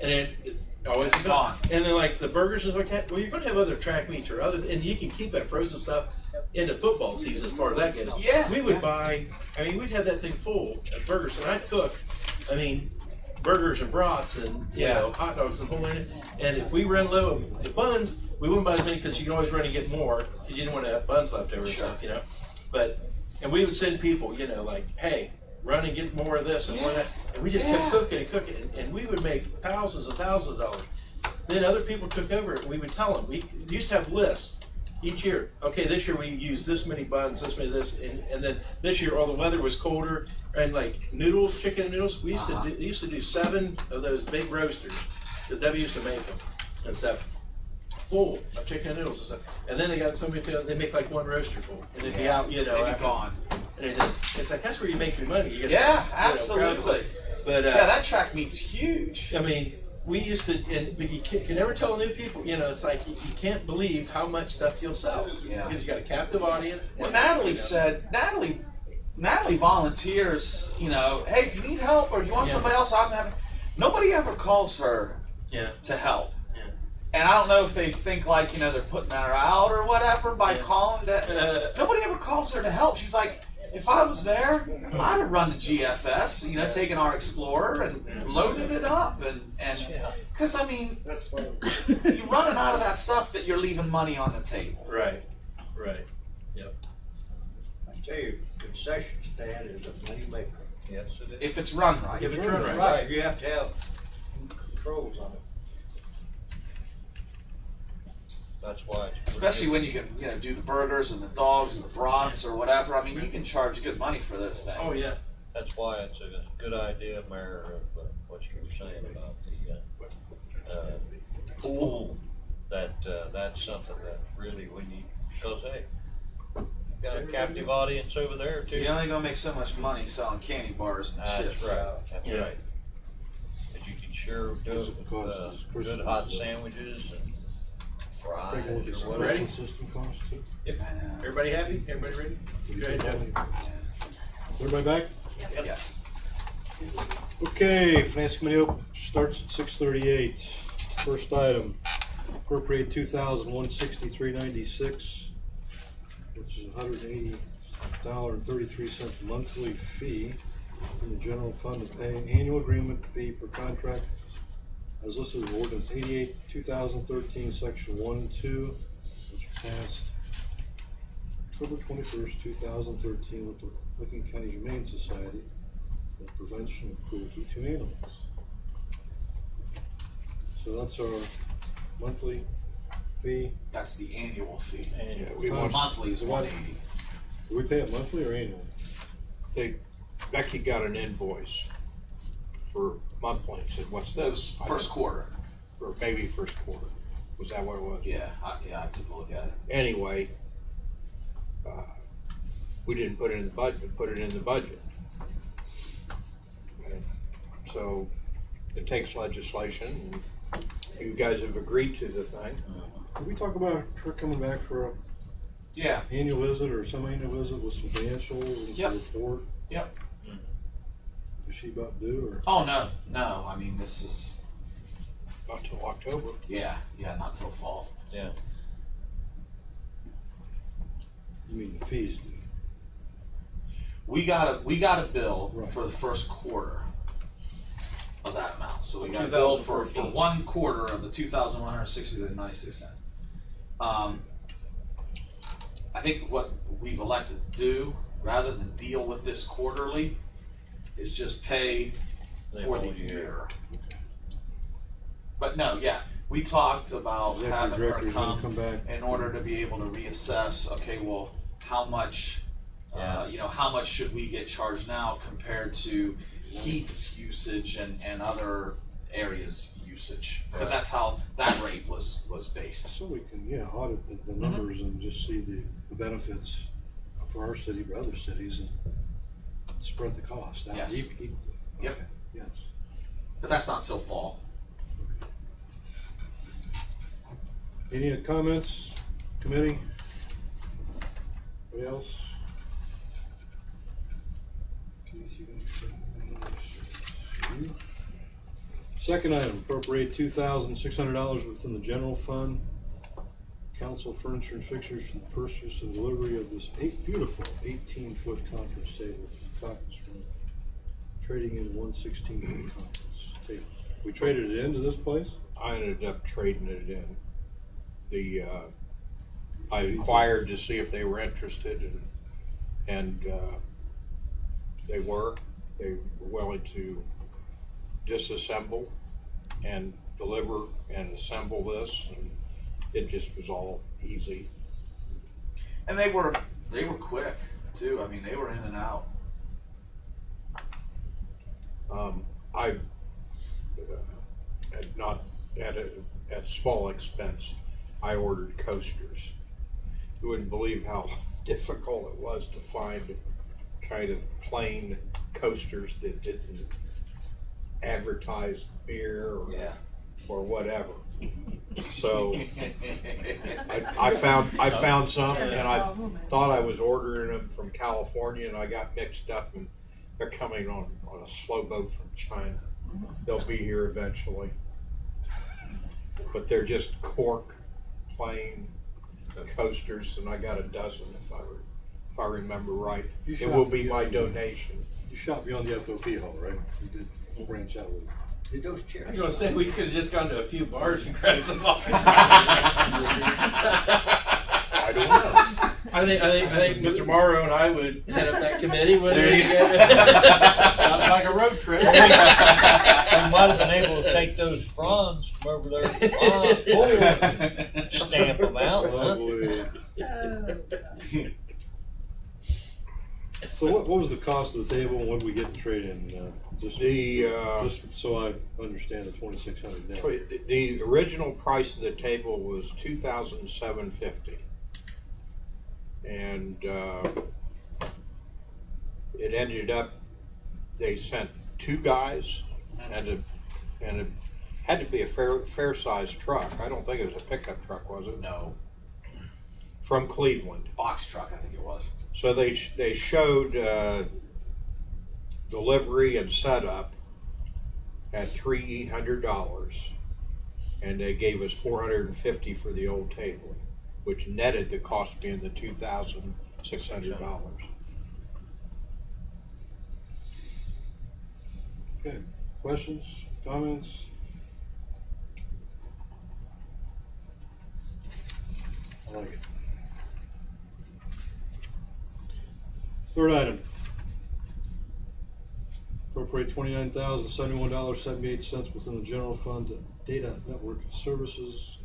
E: then it's always gone. And then like the burgers and like that, well, you're going to have other track meats or other, and you can keep that frozen stuff into football season as far as that goes.
D: Yeah.
E: We would buy, I mean, we'd have that thing full of burgers, and I'd cook, I mean, burgers and brats and, you know, hot dogs and whole thing. And if we ran low of the buns, we wouldn't buy as many because you could always run and get more because you didn't want to have buns left over and stuff, you know. But, and we would send people, you know, like, hey, run and get more of this and more of that. And we just kept cooking and cooking, and we would make thousands and thousands of dollars. Then other people took over it. We would tell them. We used to have lists each year. Okay, this year we used this many buns, this many this, and then this year, all the weather was colder, and like noodles, chicken noodles. We used to do 7 of those big roasters because Debbie used to make them and stuff, full of chicken noodles and stuff. And then they got somebody to they make like 1 roaster full, and it'd be out, you know,
D: They'd be gone.
E: And it's like that's where you make your money. You get
D: Absolutely.
E: But
D: that track meet's huge.
E: I mean, we used to, but you can never tell new people. You know, it's like you can't believe how much stuff you'll sell because you got a captive audience.
D: Well, Natalie said, Natalie volunteers. You know, hey, if you need help or you want somebody else, I'm having. Nobody ever calls her to help.
E: Yeah.
D: And I don't know if they think like, you know, they're putting her out or whatever by calling that. Nobody ever calls her to help. She's like, if I was there, I'd have run to GFS, you know, taken our Explorer and loaded it up, and because I mean, you're running out of that stuff that you're leaving money on the table.
E: Right.
H: I tell you, concession stand is a money maker.
G: Yes, it is.
D: If it's run right.
E: If it's run right.
H: Right, you have to have controls on it.
G: That's why it's.
D: Especially when you can, you know, do the burgers and the dogs and the brats or whatever. I mean, you can charge good money for those things.
E: Oh yeah.
G: That's why it's a good idea, Mayor, of what you were saying about the pool. That's something that really we need, because hey, you've got a captive audience over there too.
D: You're only gonna make so much money selling candy bars and chips.
G: That's right. That's right. But you can sure do it with good hot sandwiches and fries or whatever.
E: Ready?
B: System cost too.
E: Yep. Everybody happy? Everybody ready? Go ahead, Debbie.
B: Everybody back?
D: Yes.
B: Okay, Finance Committee starts at 6:38. First item, appropriate $2,163.96, which is $180.33 monthly fee from the general fund to pay annual agreement fee per contract as listed in ordinance 88, 2013, section 1-2, which passed October 21st, 2013 with the Licking County Humane Society for the prevention of cruelty to animals. So that's our monthly fee.
D: That's the annual fee.
E: Yeah,
B: we want-
D: Monthly is 180.
B: Do we pay it monthly or annually?
F: Becky got an invoice for monthly and said, what's this?
D: First quarter.
F: Or maybe first quarter. Was that what it was?
D: Yeah, I took a look at it.
F: Anyway, we didn't put it in the budget, put it in the budget. And so it takes legislation, and you guys have agreed to the thing.
B: Did we talk about her coming back for a
D: Yeah.
B: annual visit or semi-annual visit with some financials and
D: Yep.
B: some report?
D: Yep.
B: Is she about due or?
D: Oh no. I mean, this is
F: Not till October.
D: yeah, not till fall.
G: Yeah.
B: You mean the fees do?
D: We got a bill
B: Right.
D: for the first quarter of that amount, so we got a bill for
E: 2014.
D: 1 quarter of the 2,160.96 cents. I think what we've elected to do, rather than deal with this quarterly, is just pay for the year. But no, yeah, we talked about
B: Executive
D: having her
B: director's gonna come back.
D: in order to be able to reassess, okay, well, how much, how much should we get charged now compared to Heath's usage and other areas' usage? Because that's how that rate was based.
B: So we can, audit the numbers and just see the benefits for our city or other cities and spread the cost out
D: Yes.
B: equally.
D: Yep.
B: Okay, yes.
D: But that's not till fall.
B: Any comments, committee? Anybody else? Keith, you. Second item, appropriate $2,600 within the general fund. Council furniture and fixtures for the purchase and delivery of this beautiful 18-foot conference table from Cottons Room. Trading in 116-foot conference table. We traded it into this place?
F: I ended up trading it in. I inquired to see if they were interested, and they were willing to disassemble and deliver and assemble this, and it just was all easy.
D: And they were quick too. I mean, they were in and out.
F: Not at small expense, I ordered coasters. You wouldn't believe how difficult it was to find kind of plain coasters that didn't advertise beer or whatever. So I found some, and I thought I was ordering them from California, and I got mixed up, and they're coming on a slow boat from China. They'll be here eventually, but they're just cork plain coasters, and I got a dozen if I remember right. It will be my donation.
B: You shot beyond the FOP hall, right? You did branch out a little.
H: Did those chairs?
E: I was gonna say, we could have just gone to a few bars and grabbed some off.
F: I don't know.
E: I think Mr. Morrow and I would head up that committee, wouldn't
D: There
E: we?
D: you
E: Sounds like a road trip.
G: We might have been able to take those fronds from over there, stamp them out, huh?
B: Probably. So what was the cost of the table and what did we get in trade-in? Just so I understand the 2,600 now.
F: The original price of the table was $2,750, and it ended up they sent 2 guys, and it had to be a fair sized truck. I don't think it was a pickup truck, was it?
D: No,
F: From Cleveland.
D: box truck, I think it was.
F: So they showed delivery and setup at $300, and they gave us $450 for the old table, which netted the cost being the $2,600.
B: Okay, questions, comments? I like it. Third item. Appropriate $29,071.78 within the general fund to data network services,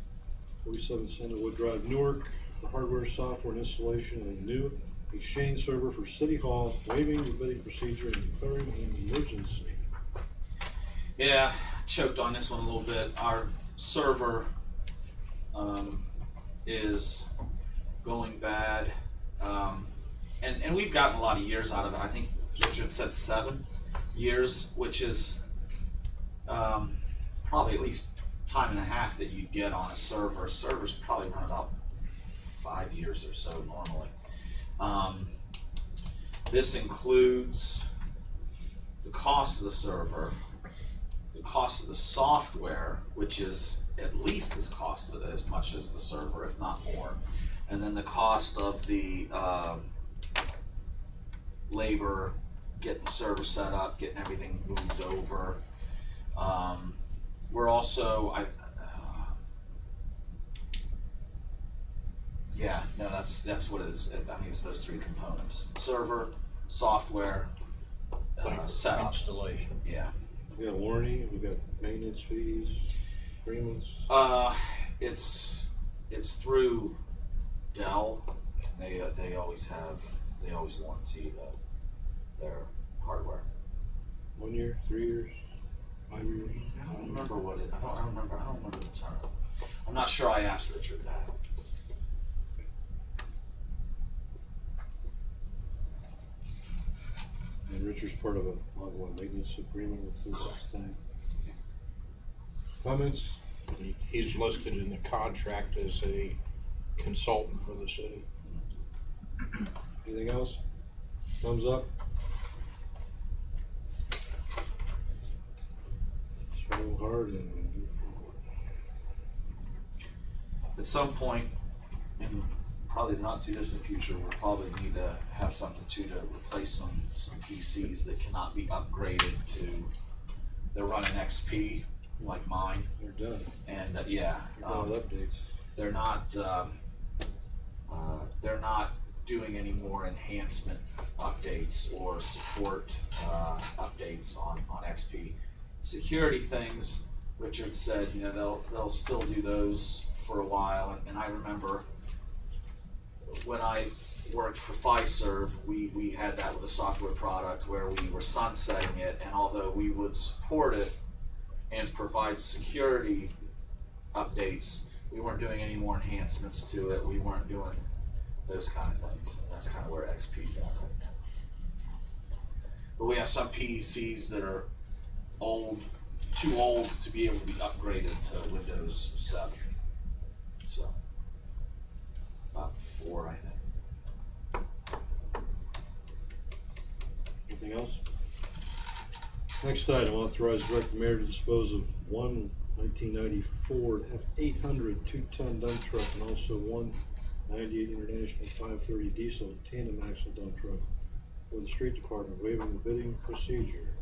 B: 47 Sandalwood Drive, Newark, for hardware, software, and installation of a new Exchange server for City Hall, waiving the bidding procedure and declaring an emergency.
D: Yeah, choked on this one a little bit. Our server is going bad, and we've gotten a lot of years out of it. I think Richard said 7 years, which is probably at least time and a half that you get on a server. Servers probably run about 5 years or so normally. This includes the cost of the server, the cost of the software, which is at least as much as the server, if not more, and then the cost of the labor, getting the server set up, getting everything moved over. We're also, yeah, no, that's what it is. I think it's those three components: server, software, setup.
E: Installation.
D: Yeah.
B: We got warranty, we got maintenance fees, agreements.
D: It's through Dell. They always warranty their hardware.
B: 1 year, 3 years, 5 years.
D: I don't remember I don't remember the term. I'm not sure I asked Richard that.
B: And Richard's part of a maintenance agreement with this thing. Comments?
A: He's listed in the contract as a consultant for the city.
B: Anything else? Thumbs up? Swallow hard and move forward.
D: At some point, in probably the not too distant future, we'll probably need to have something to replace some PCs that cannot be upgraded to. They're running XP like mine,
B: They're done.
D: and
B: They're done with updates.
D: they're not doing any more enhancement updates or support updates on XP. Security things, Richard said, they'll still do those for a while, and I remember when I worked for Fiserv, we had that with a software product where we were sunsetting it, and although we would support it and provide security updates, we weren't doing any more enhancements to it. We weren't doing those kind of things. That's kind of where XP's at right now. But we have some PCs that are too old to be able to be upgraded to Windows 7. So, about 4, I think.
B: Anything else? Next item, authorize director mayor to dispose of one 1994 F800 two-ton dump truck and also one 98 International 530 diesel tandem axle dump truck for the street department, waiving the bidding procedure.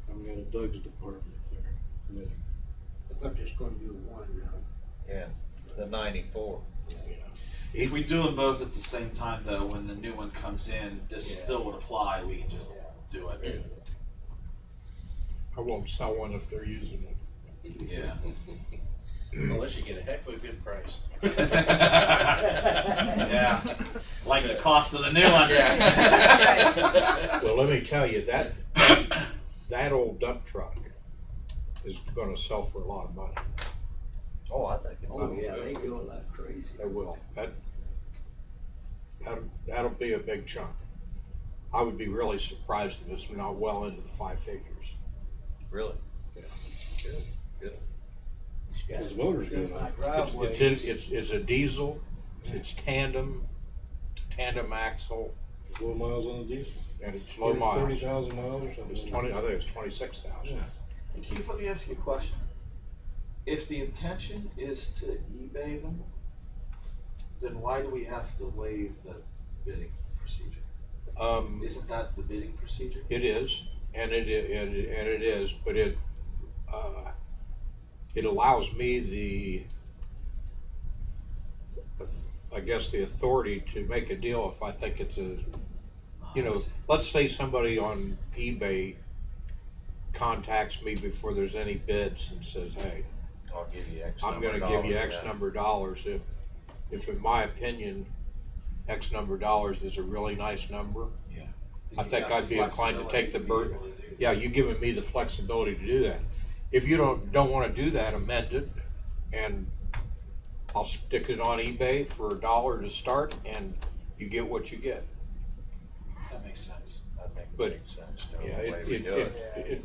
B: Coming out of Doug's department there, committee.
H: I thought there's gonna be one now.
G: Yeah, the 94.
D: If we do them both at the same time, though, when the new one comes in, this
H: Yeah.
D: still would apply. We can just do it.
A: I won't sell one if they're using it.
D: Yeah.
E: Unless you get a heck of a good price.
D: Yeah. Like the cost of the new one.
A: Well, let me tell you, that old dump truck is gonna sell for a lot of money.
G: Oh, I think it
H: Oh,
G: will.
H: yeah, they go like crazy.
A: They will. That'll be a big chunk. I would be really surprised if it's not well into the 5 figures.
G: Really?
A: Yeah.
G: Good.
B: His motor's good.
A: It's a diesel, it's tandem axle,
B: Low miles on the diesel.
A: and it's low miles.
B: 30,000 miles or something.
A: It's 20, I think it's 26,000.
B: Yeah.
D: And Keith, let me ask you a question. If the intention is to eBay them, then why do we have to waive the bidding procedure? Isn't that the bidding procedure?
A: It is, but it allows me the authority to make a deal if I think it's let's say somebody on eBay contacts me before there's any bids and says, hey,
G: I'll give you X
A: I'm
G: number
A: gonna
G: of
A: give you
G: dollars,
A: X
G: yeah.
A: number of dollars. If in my opinion, X number of dollars is a really nice number,
D: Yeah.
A: I think I'd be inclined to take the burden. Yeah, you giving me the flexibility to do that. If you don't wanna do that, amend it, and I'll stick it on eBay for $1 to start, and you get what you get.
D: That makes sense.
G: I think it
A: But,
G: makes sense. The
A: Yeah,
G: way we do it.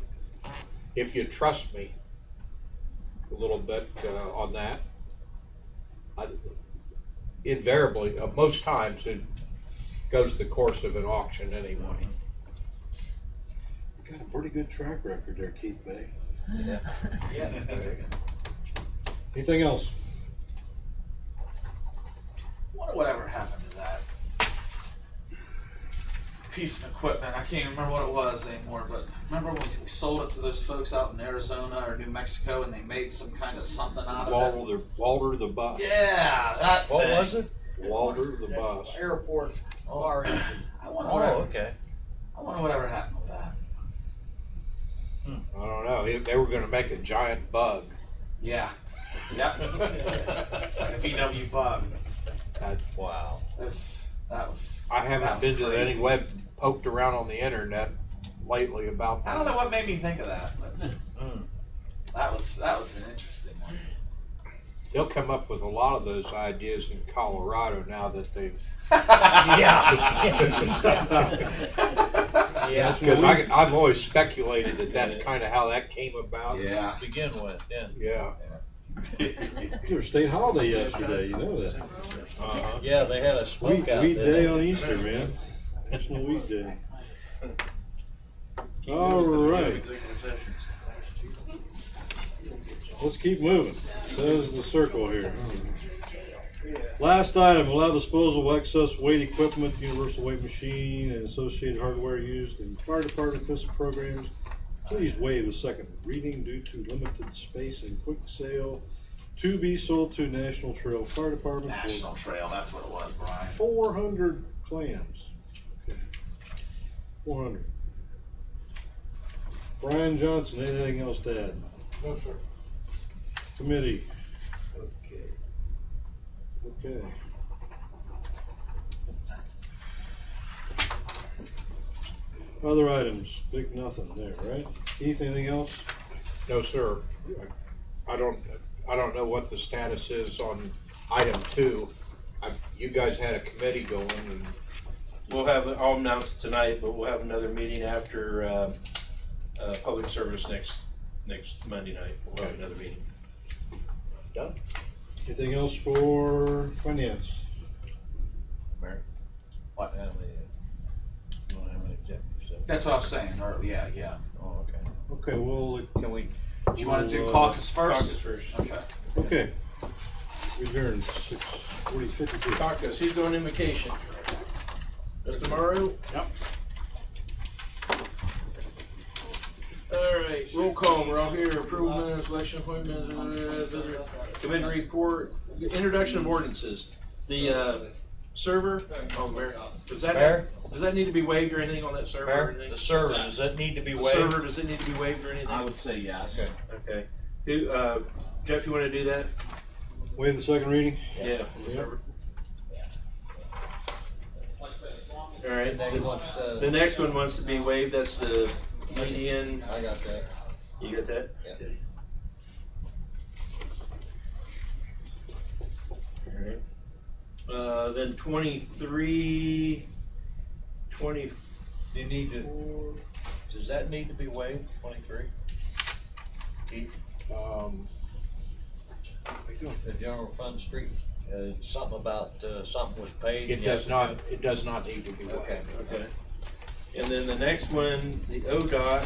A: if you trust me a little bit on that, invariably, most times it goes the course of an auction anyway.
B: You got a pretty good track record there, Keith Bay.
G: Yeah.
B: Anything else?
D: Wonder what piece of equipment. I can't even remember what it was anymore, but remember when we sold it to those folks out in Arizona or New Mexico and they made some kind of something out of it?
F: Walter the bus.
D: Yeah, that
G: What
D: thing.
G: was it?
F: Walter the bus.
H: Airport fire engine.
D: I wonder,
G: Oh, okay.
D: whatever happened with that.
F: I don't know. They were gonna make a giant bug.
D: Yeah. Yep. Like a VW bug.
G: Wow.
D: That was.
F: I haven't
D: that was
F: been to
D: crazy.
F: any web poked around on the internet lately about that.
D: I don't know what made me think of that, but that was an interesting one.
F: They'll come up with a lot of those ideas in Colorado now that they've.
G: Yeah. Yeah.
F: Because I've always speculated that that's kind of how that came about.
D: Yeah.
G: To begin with, yeah.
F: Yeah.
B: It was state holiday yesterday, you know that.
F: Uh-huh.
G: Yeah, they had a smoke out.
B: Weed
G: didn't
B: day
G: they?
B: on Easter, man. National Weed Day. All right, let's keep moving. Says the circle here. Last item, allow disposal of excess weight equipment, universal weight machine, and associated hardware used in fire department fiscal programs. Please waive a second reading due to limited space and quick sale to be sold to National Trail Fire Department. for
D: National Trail, that's what it was, Brian.
B: 400 clams. Okay. 400. Brian Johnson, anything else to add?
F: No, sir.
B: Committee. Okay. Other items, big nothing there, right? Keith, anything else?
F: No, sir. I don't know what the status is on item 2. You guys had a committee going, and
E: We'll have, I'll announce tonight, but we'll have another meeting after, public service next Monday night. We'll have another meeting.
F: done.
B: Anything else for finance?
G: Mayor, what, how many, you don't have any executive sessions?
D: That's what I was saying earlier. Yeah.
G: Oh, okay.
B: Okay, well,
G: Can we,
D: Do you want to do
B: We'll,
D: caucus first?
E: Caucus first.
D: Okay.
B: okay. Adjourned 6:52.
E: Caucus, who's going in vacation? Mr. Morrow?
F: Yep.
E: All right, roll call, we're all here, approval minutes, election appointment, committee report, introduction of ordinances. The, server, Mayor, does that need to be waived or anything on that server or
G: Mayor,
E: anything?
G: the server, does that need to be
E: The
G: waived?
E: server, does it need to be waived or anything?
D: I would say yes.
E: Okay. Who, Jeff, you wanna do that?
B: Waive the second reading?
E: Yeah. the server. All right,
G: They wants,
E: the next one wants to be waived, that's the median,
G: I got that.
E: you got that?
G: Yeah.
E: Okay. All right. Then 23, 24.
G: Do you need to, does that need to be waived, 23? Keith? The general fund street, something about, something was paid.
F: It does not need to be waived.
G: Okay.
E: Okay. And then the next one, the ODOT,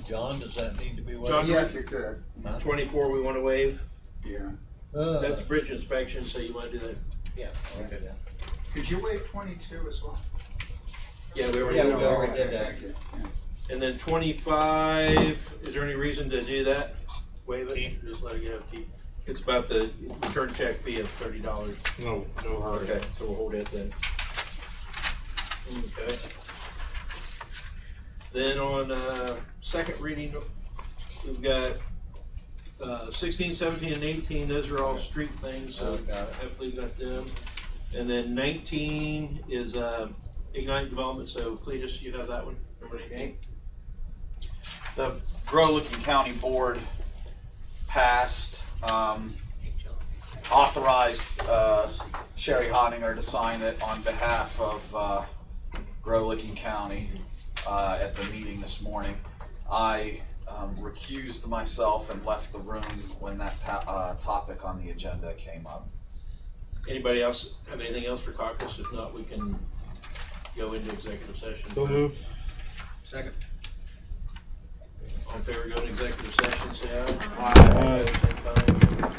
G: John, does that need to be waived?
E: John?
J: Yeah, if you could,
E: 24 we wanna waive,
J: yeah.
E: that's bridge inspection, so you wanna do that?
G: Yeah, okay.
J: Could you waive 22 as well?
E: Yeah, we already
G: Yeah,
E: did
G: we
E: that.
G: already did that.
J: Thank you. Yeah.
E: And then 25, is there any reason to do that? Waive it, just let it go, keep. It's about the return check fee of $30.
F: No hurry.
E: Okay, so we'll hold that then. Okay. Then on, second reading, we've got, 16, 17, and 18, those are all street things, so
G: Got it.
E: hopefully you got them. And then 19 is, Ignite Development, so Cletus, you have that one, number 18?
D: The Grow-Licking County Board passed, authorized Sherry Hottinger to sign it on behalf of Grow-Licking County at the meeting this morning. I recused myself and left the room when that topic on the agenda came up.
E: Anybody else have anything else for caucus? If not, we can go into executive session.
B: So moved.
J: Second.
E: All in favor, go into executive session, say aye.
B: Aye.
E: Same time.